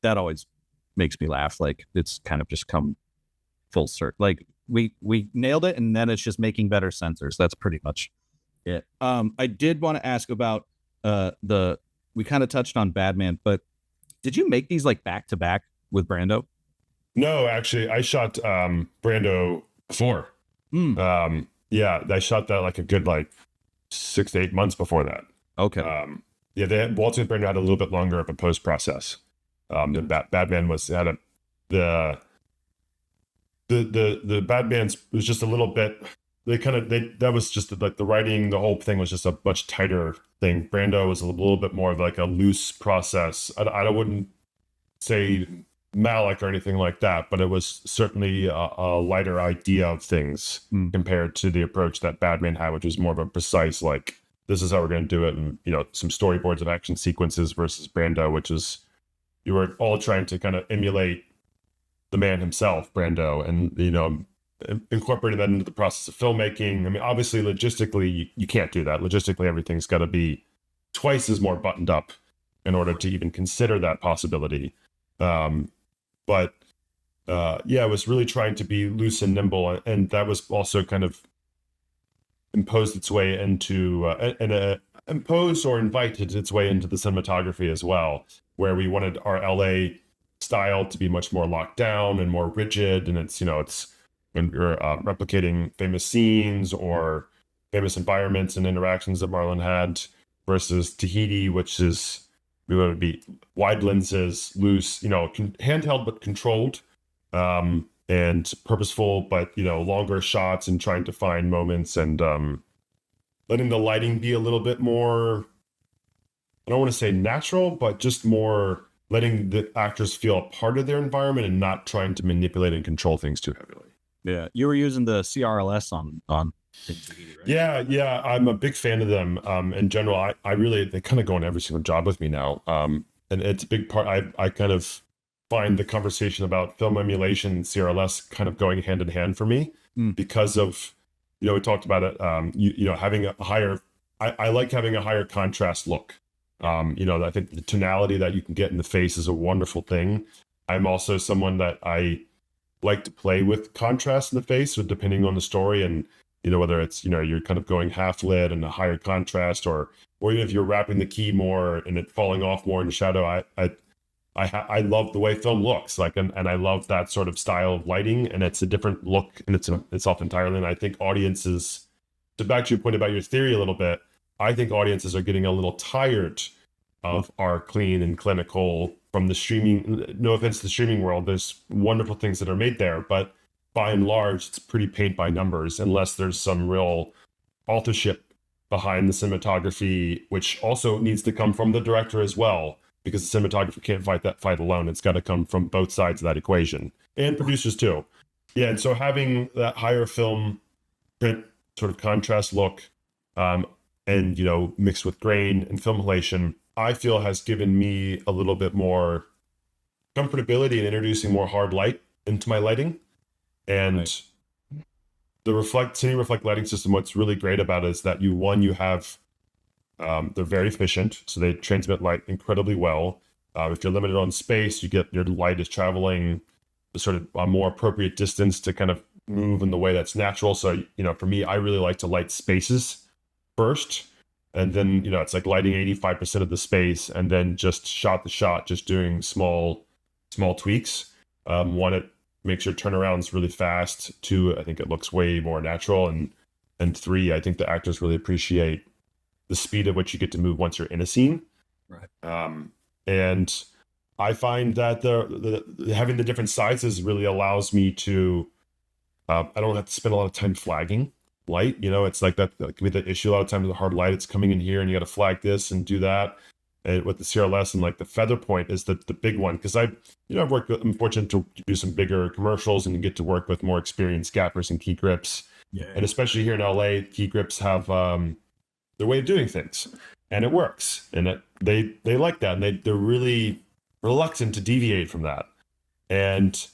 That always makes me laugh. Like it's kind of just come full circle. Like we nailed it, and then it's just making better sensors. That's pretty much it. I did want to ask about we kind of touched on Batman, but did you make these like back to back with Brando? No, actually, I shot Brando before. I shot that like a good 6 to 8 months before that. Okay. Waltzing with Brando had a little bit longer of a post process. The Batman had the Batman's was just a little bit. That was just like the writing. The whole thing was just a much tighter thing. Brando was a little bit more of like a loose process. I wouldn't say Malick or anything like that, but it was certainly a lighter idea of things compared to the approach that Batman had, which was more of a precise, like, this is how we're going to do it. And, some storyboards of action sequences versus Brando, which is, you were all trying to kind of emulate the man himself, Brando, and, incorporating that into the process of filmmaking. Obviously, logistically, you can't do that. Logistically, everything's got to be twice as more buttoned up in order to even consider that possibility. But it was really trying to be loose and nimble, and that was also kind of imposed its way into imposed or invited its way into the cinematography as well, where we wanted our LA style to be much more locked down and more rigid, and it's when you're replicating famous scenes or famous environments and interactions that Marlon had, versus Tahiti, which is We want to be wide lenses, loose, handheld but controlled, and purposeful, but longer shots and trying to find moments and letting the lighting be a little bit more, I don't want to say natural, but just more letting the actors feel a part of their environment and not trying to manipulate and control things too heavily. Yeah. You were using the CRLS on Tahiti, right? Yeah. I'm a big fan of them. In general, I really, they kind of go on every single job with me now. And it's a big part. I kind of find the conversation about film emulation and CRLS kind of going hand in hand for me because of, we talked about it, having a higher, I like having a higher contrast look. I think the tonality that you can get in the face is a wonderful thing. I'm also someone that I like to play with contrast in the face, so depending on the story and, whether it's, you're kind of going half lit and a higher contrast or even if you're wrapping the key more and it falling off more in the shadow, I love the way film looks like, and I love that sort of style of lighting, and it's a different look in itself entirely. And I think audiences, to back to your point about your theory a little bit, I think audiences are getting a little tired of our clean and clinical from the streaming. No offense to the streaming world, there's wonderful things that are made there, but by and large, it's pretty paint by numbers, unless there's some real authorship behind the cinematography, which also needs to come from the director as well, because the cinematographer can't fight that fight alone. It's got to come from both sides of that equation, and producers too. Yeah, and so having that higher film print sort of contrast look, and mixed with grain and film halation, I feel has given me a little bit more comfortability in introducing more hard light into my lighting. And right. The Cine Reflect lighting system, what's really great about it is that you have, they're very efficient, so they transmit light incredibly well. If you're limited on space, your light is traveling sort of a more appropriate distance to kind of move in the way that's natural. So, for me, I really like to light spaces first, and then it's like lighting 85% of the space and then just shot to shot, just doing small tweaks. One, it makes your turnarounds really fast. Two, I think it looks way more natural, and three, I think the actors really appreciate the speed at which you get to move once you're in a scene. Right. And I find that the having the different sizes really allows me to I don't have to spend a lot of time flagging light. It's like that can be the issue a lot of times with the hard light. It's coming in here and you got to flag this and do that. And with the CRLS and like the feather point is the big one, because I'm fortunate to do some bigger commercials and get to work with more experienced gaffers and key grips. Yeah. And especially here in LA, key grips have their way of doing things, and it works, and they like that, and they're really reluctant to deviate from that. And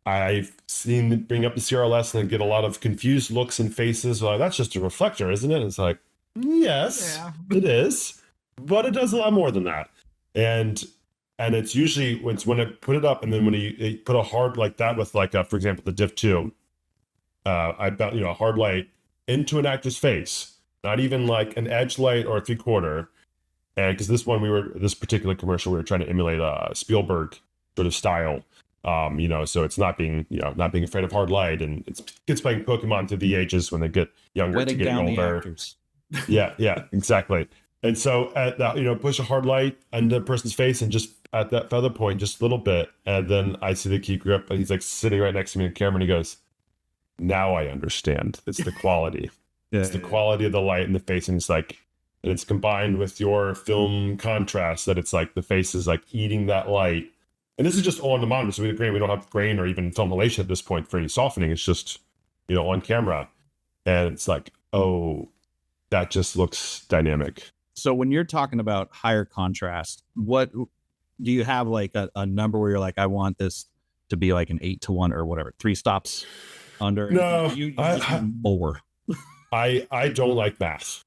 I've seen them bring up the CRLS and get a lot of confused looks and faces. Like, that's just a reflector, isn't it? And it's like, yes, yeah. It is, but it does a lot more than that. And it's usually when I put it up, and then when you put a hard like that with like for example, the Diff 2, I bet a hard light into an actor's face, not even like an edge light or a 3/4. And because this particular commercial, we were trying to emulate Spielberg sort of style. So it's not being afraid of hard light, and it's kids playing Pokemon through the ages when they get younger to get older. Yeah, exactly. And so at that, push a hard light into the person's face and just at that feather point, just a little bit. And then I see the key grip, and he's like sitting right next to me in the camera, and he goes, "Now I understand. It's the quality. It's the quality of the light in the face." And it's like, and it's combined with your film contrast, that it's like the face is like eating that light. And this is just on the monitor, so we don't have grain or even film halation at this point for any softening. It's just, on camera. And it's like, oh, that just looks dynamic. So when you're talking about higher contrast, what do you have like a number where you're like, I want this to be like an 8:1 or whatever, 3 stops under? No, you just more. I don't like math.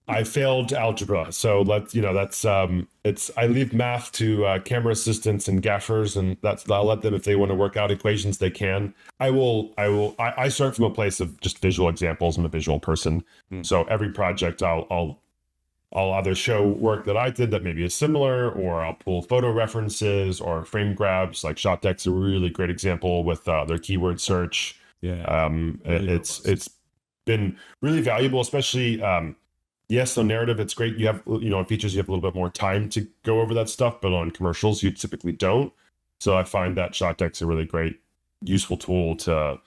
I failed algebra, so that's I leave math to camera assistants and gaffers, and I'll let them, if they want to work out equations, they can. I start from a place of just visual examples. I'm a visual person, so every project I'll either show work that I did that maybe is similar, or I'll pull photo references or frame grabs. Like ShotDeck's a really great example with their keyword search. Yeah, it's been really valuable, especially yes, on narrative, it's great. You have, on features, you have a little bit more time to go over that stuff, but on commercials, you typically don't. So I find that shot deck's a really great, useful tool to,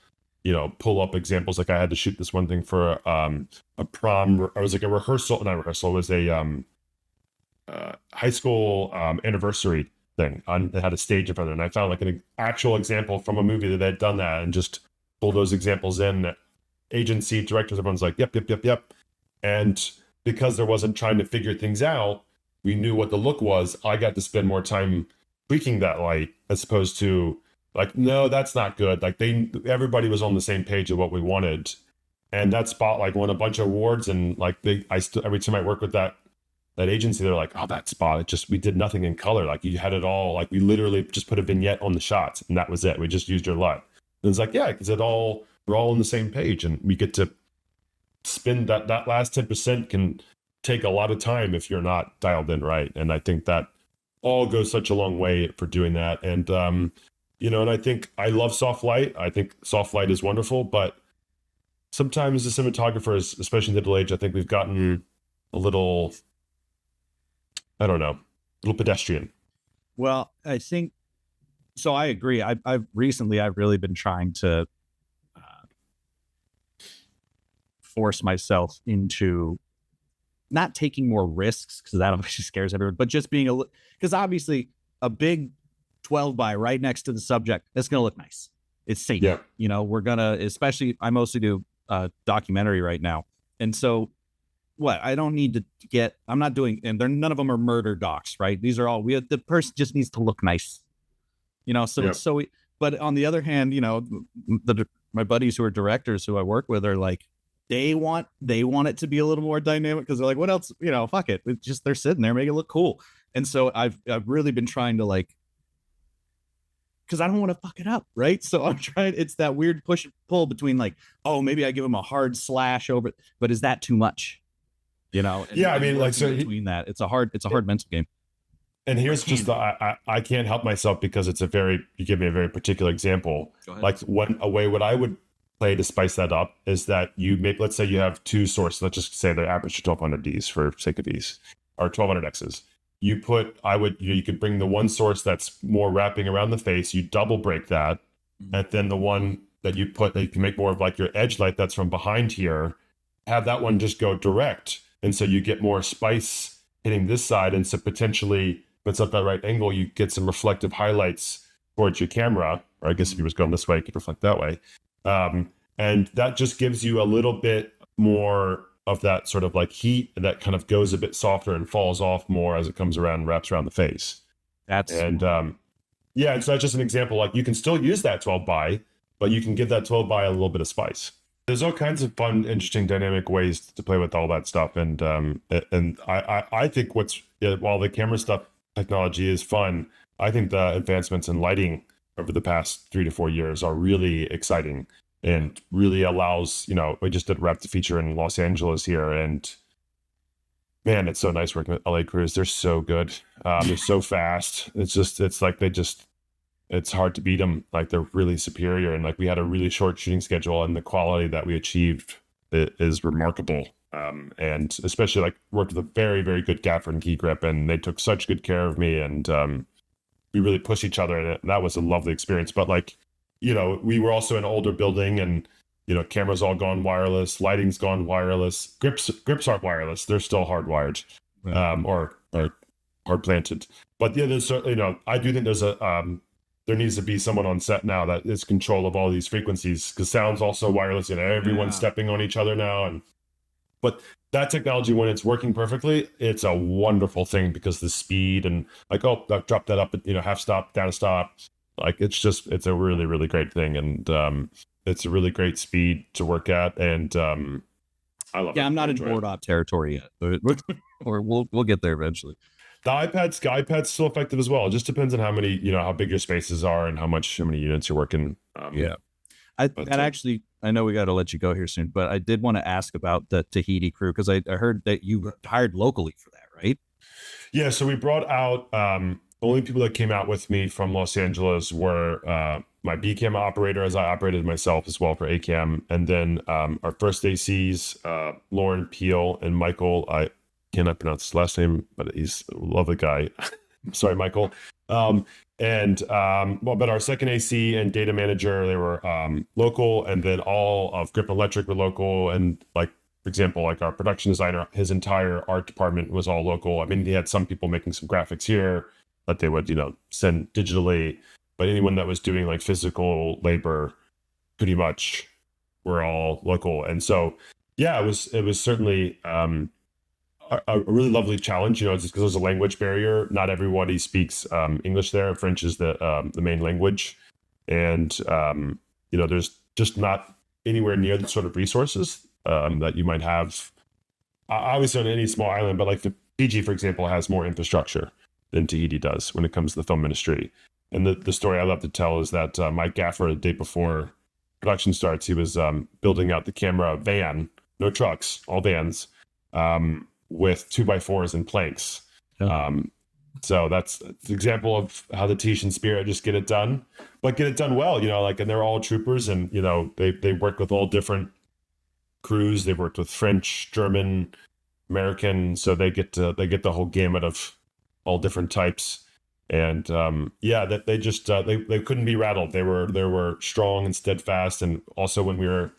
pull up examples. Like I had to shoot this one thing for a prom. I was like a rehearsal, not rehearsal, it was a high school anniversary thing. It had a stage in front of it. And I found like an actual example from a movie that had done that and just pull those examples in. Agency, directors, everyone's like, yep, yep, yep, yep. And because there wasn't trying to figure things out, we knew what the look was. I got to spend more time tweaking that light as opposed to like, no, that's not good. Like everybody was on the same page of what we wanted. And that spot like won a bunch of awards. And like every time I work with that agency, they're like, oh, that spot, we did nothing in color. Like you had it all, like we literally just put a vignette on the shots and that was it. We just used your light. And it's like, yeah, because we're all on the same page and we get to spin that last 10% can take a lot of time if you're not dialed in right. And I think that all goes such a long way for doing that. And, and I think I love soft light. I think soft light is wonderful, but sometimes the cinematographers, especially in the digital age, I think we've gotten a little, I don't know, a little pedestrian. Well, I think, so I agree. I've really been trying to force myself into not taking more risks because that obviously scares everyone, but just being because obviously a big 12 by right next to the subject, that's going to look nice. It's safe. Yeah. We're going to, especially, I mostly do documentary right now. And so I don't need to I'm not doing, and none of them are murder docs, right? These are all, the person just needs to look nice, but on the other hand, my buddies who are directors who I work with are like, they want it to be a little more dynamic because they're like, what else? Fuck it. It's just, they're sitting there, make it look cool. And so I've really been trying to because I don't want to fuck it up. Right. So I'm trying, it's that weird push and pull between like, oh, maybe I give them a hard slash over, but is that too much? I mean, like, so between that, it's a hard mental game. And here's just I can't help myself because you give me a very particular example. Like what I would play to spice that up is that let's say you have two sources. Let's just say they're average 1200Ds for sake of ease, or 1200Xs. You could bring the one source that's more wrapping around the face. You double break that, and then the one that you can make more of like your edge light that's from behind here. Have that one just go direct, and so you get more spice hitting this side, and so potentially, if it's at that right angle, you get some reflective highlights towards your camera. Or I guess if you was going this way, you could reflect that way. And that just gives you a little bit more of that sort of like heat that kind of goes a bit softer and falls off more as it comes around and wraps around the face. And so that's just an example. Like you can still use that 12 by, but you can give that 12 by a little bit of spice. There's all kinds of fun, interesting, dynamic ways to play with all that stuff. And I think while the camera stuff technology is fun, I think the advancements in lighting over the past 3 to 4 years are really exciting and really allows, we just did Wrap the Feature in Los Angeles here, and man, it's so nice working with LA crews. They're so good. They're so fast. It's hard to beat them. Like they're really superior. And like we had a really short shooting schedule, and the quality that we achieved is remarkable. And especially like worked with a very, very good gaffer and key grip, and they took such good care of me, and we really pushed each other, and that was a lovely experience. But like, we were also in an older building, and cameras all gone wireless, lighting's gone wireless, grips aren't wireless, they're still hardwired, or hard planted. But there's I do think there needs to be someone on set now that is control of all these frequencies, because sound's also wireless, everyone's stepping on each other now, but that technology, when it's working perfectly, it's a wonderful thing because the speed and like, oh, I've dropped that up at half stop, down a stop. Like it's a really, really great thing, and it's a really great speed to work at, and I love it. Yeah, I'm not in board op territory yet, or we'll get there eventually. The iPad's still effective as well. It just depends on how many, how big your spaces are and how many units you're working. Actually, I know we got to let you go here soon, but I did want to ask about the Tahiti crew, because I heard that you hired locally for that, right? Yeah, so we brought out the only people that came out with me from Los Angeles were my B cam operator, as I operated myself as well for A cam, and then our first ACs, Lauren Peel and Michael. I cannot pronounce his last name, but he's a lovely guy. Sorry, Michael. But our second AC and data manager, they were local, and then all of Grip Electric were local, and like, for example, like our production designer, his entire art department was all local. I mean, he had some people making some graphics here that they would, send digitally, but anyone that was doing like physical labor, pretty much were all local. And so, yeah, it was certainly a really lovely challenge, just because there's a language barrier. Not everybody speaks English there. French is the main language, and there's just not anywhere near the sort of resources that you might have, obviously on any small island. But like the Fiji, for example, has more infrastructure than Tahiti does when it comes to the film industry. And the story I love to tell is that Mike Gaffer, the day before production starts, he was building out the camera van, no trucks, all vans, with 2x4s and planks. So that's an example of how the Tahitian spirit just get it done, but get it done well, and they're all troopers, and, they work with all different crews. They've worked with French, German, American. So they get the whole gamut of all different types. And that they just they couldn't be rattled. They were strong and steadfast. And also when we were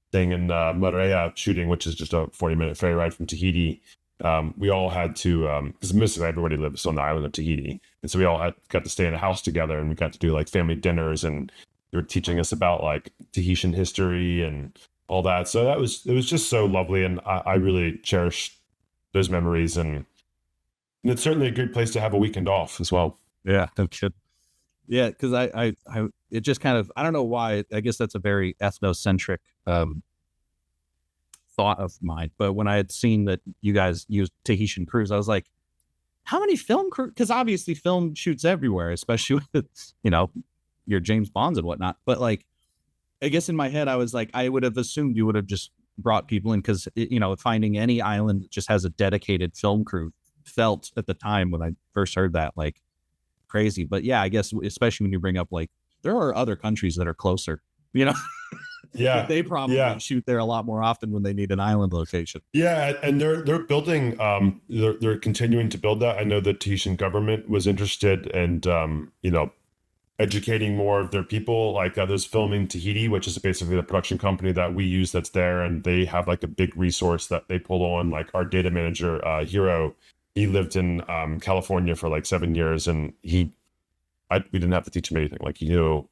staying in Moorea shooting, which is just a 40-minute ferry ride from Tahiti, we all had to, because basically everybody lives on the island of Tahiti, and so we all got to stay in a house together, and we got to do like family dinners, and they were teaching us about like Tahitian history and all that. So it was just so lovely, and I really cherish those memories, and it's certainly a great place to have a weekend off as well. Yeah, no kid. Yeah, because I it just kind of, I don't know why. I guess that's a very ethnocentric thought of mine. But when I had seen that you guys used Tahitian crews, I was like, how many film crew? Because obviously film shoots everywhere, especially with your James Bonds and whatnot. But like, I guess in my head, I was like, I would have assumed you would have just brought people in, because finding any island that just has a dedicated film crew felt at the time when I first heard that like crazy. But yeah, I guess especially when you bring up like there are other countries that are closer, Yeah, they probably shoot there a lot more often when they need an island location. Yeah, and they're building, they're continuing to build that. I know the Tahitian government was interested in educating more of their people. Like there's Filming Tahiti, which is basically the production company that we use that's there, and they have like a big resource that they pull on. Like our data manager, Hiro, he lived in California for like 7 years, and we didn't have to teach him anything. Like he knew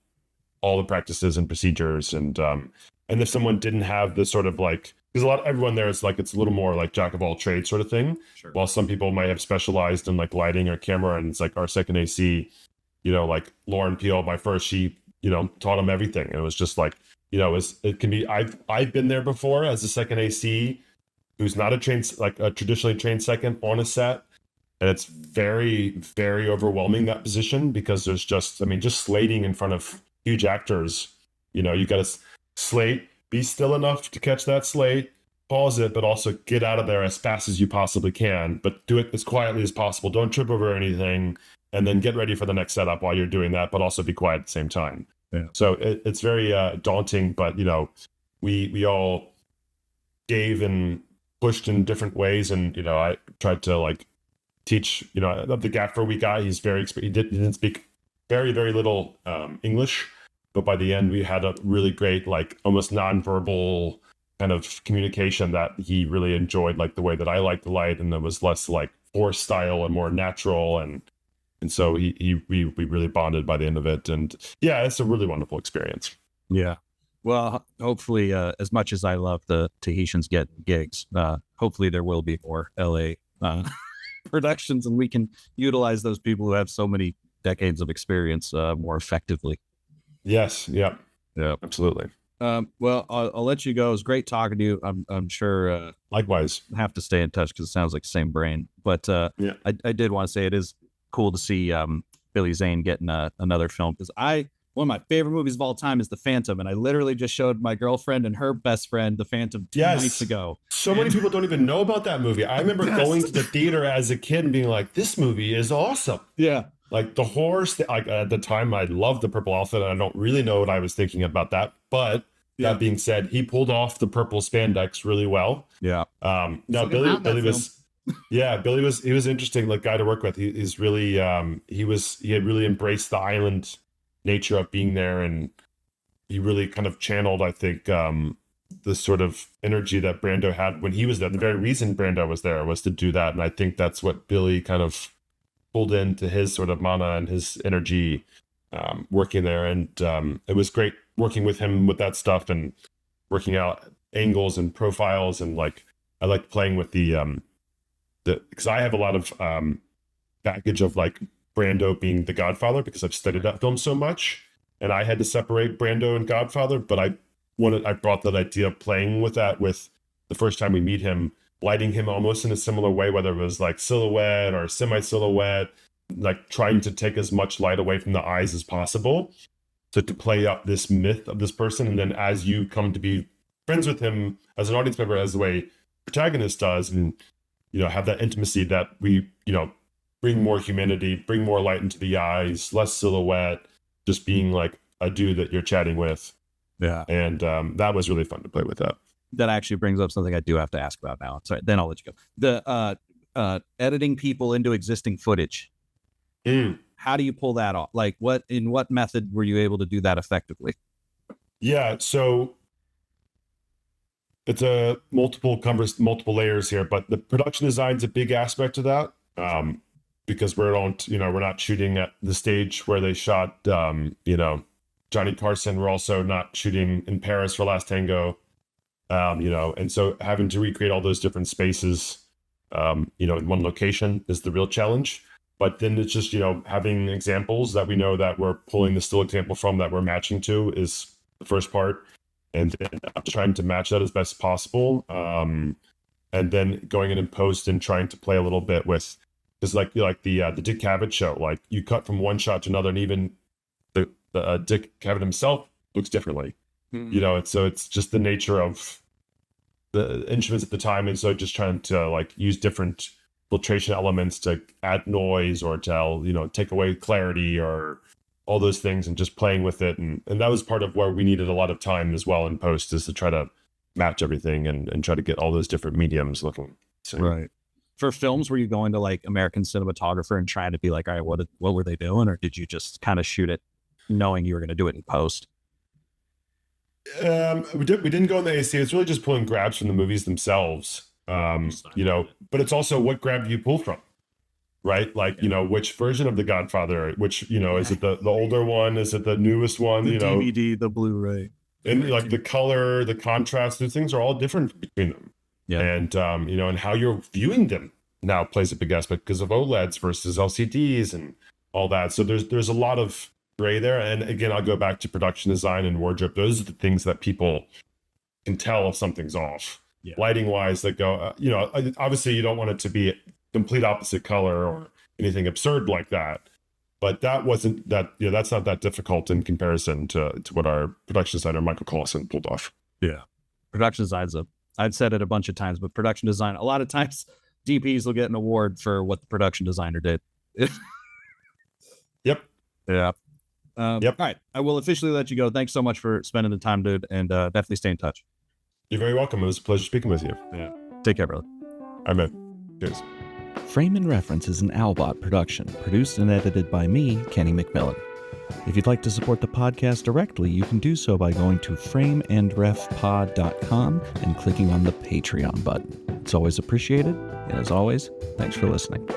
all the practices and procedures, and if someone didn't have this sort of like, because everyone there is like, it's a little more like jack of all trades sort of thing. Sure. While some people might have specialized in like lighting or camera, and it's like our second AC, like Lauren Peel, my first, she taught him everything, and it was just like, it can be, I've been there before as a second AC who's not a traditionally trained second on a set. And it's very, very overwhelming, that position, because there's just slating in front of huge actors. You got to slate, be still enough to catch that slate, pause it, but also get out of there as fast as you possibly can, but do it as quietly as possible. Don't trip over anything, and then get ready for the next setup while you're doing that, but also be quiet at the same time. Yeah. So it's very daunting, but we all gave and pushed in different ways, and I tried to like teach, the gaffer we got, he's very experienced. He didn't speak very, very little English, but by the end we had a really great, like almost nonverbal kind of communication that he really enjoyed, like the way that I like the light, and it was less like forced style and more natural, and so we really bonded by the end of it. And yeah, it's a really wonderful experience. Yeah. Well, hopefully, as much as I love the Tahitians get gigs, hopefully there will be more LA productions, and we can utilize those people who have so many decades of experience more effectively. Yes. Yeah. Yeah. Absolutely. Well, I'll let you go. It was great talking to you. I'm sure. Likewise. Have to stay in touch because it sounds like the same brain. But yeah, I did want to say it is cool to see Billy Zane getting another film, because one of my favorite movies of all time is The Phantom, and I literally just showed my girlfriend and her best friend The Phantom 2 nights ago. So many people don't even know about that movie. I remember going to the theater as a kid and being like, this movie is awesome. Yeah. Like the horse, like at the time, I loved the purple outfit, and I don't really know what I was thinking about that. But Yeah. that being said, he pulled off the purple spandex really well. Yeah. No, Took him out in that Billy was, yeah, Billy was, he was interesting, like guy to work with. He's really, he had really embraced the island nature of being there, and he really kind of channeled, I think, the sort of energy that Brando had when he was there. The very reason Brando was there was to do that, and I think that's what Billy kind of pulled into his sort of mana and his energy working there. And it was great working with him with that stuff and working out angles and profiles. And like, I like playing with the, because I have a lot of baggage of like Brando being the Godfather because I've studied that film so much. And I had to separate Brando and Godfather, but I brought that idea of playing with that with the first time we meet him, lighting him almost in a similar way, whether it was like silhouette or semi-silhouette, like trying to take as much light away from the eyes as possible. So to play up this myth of this person. And then as you come to be friends with him as an audience member, as the way protagonist does, and, you know, have that intimacy that we, you know, bring more humanity, bring more light into the eyes, less silhouette, just being like a dude that you're chatting with. Yeah. And that was really fun to play with that. That actually brings up something I do have to ask about now. Sorry, then I'll let you go. The editing people into existing footage. How do you pull that off? Like in what method were you able to do that effectively? Yeah, so it's a multiple layers here, but the production design is a big aspect of that. Because we're not shooting at the stage where they shot Johnny Carson. We're also not shooting in Paris for Last Tango. And so having to recreate all those different spaces, in one location is the real challenge. But then it's just, having examples that we know that we're pulling the still example from that we're matching to is the first part. And then trying to match that as best possible. And then going in and post and trying to play a little bit with, because like the Dick Cavett show, like you cut from one shot to another, and even the Dick Cavett himself looks differently. It's just the nature of the instruments at the time, and so just trying to like use different filtration elements to add noise or to take away clarity or all those things, and just playing with it, and that was part of where we needed a lot of time as well in post, is to try to match everything and try to get all those different mediums looking. So, right. For films, were you going to like American Cinematographer and trying to be like, all right, what were they doing, or did you just kind of shoot it knowing you were going to do it in post? We didn't go in the AC. It's really just pulling grabs from the movies themselves. But it's also what grab do you pull from, right? Like, which version of The Godfather, which, is it the older one? Is it the newest one? The DVD, the Blu-ray. And like the color, the contrast, those things are all different between them. Yeah. And, and how you're viewing them now plays a big aspect because of OLEDs versus LCDs and all that. So there's a lot of gray there. And again, I'll go back to production design and wardrobe. Those are the things that people can tell if something's off. Yeah. Lighting wise, that go, obviously you don't want it to be a complete opposite color or anything absurd like that. But that wasn't that, that's not that difficult in comparison to what our production designer, Michael Collison, pulled off. Yeah. Production design's I've said it a bunch of times, but production design, a lot of times DPs will get an award for what the production designer did. Yep. Yeah. All right. I will officially let you go. Thanks so much for spending the time, dude. And definitely stay in touch. You're very welcome. It was a pleasure speaking with you. Yeah. Take care, brother. All right, man. Cheers. Frame and Reference is an Owlbot production, produced and edited by me, Kenny McMillan. If you'd like to support the podcast directly, you can do so by going to frameandrefpod.com and clicking on the Patreon button. It's always appreciated, and as always, thanks for listening.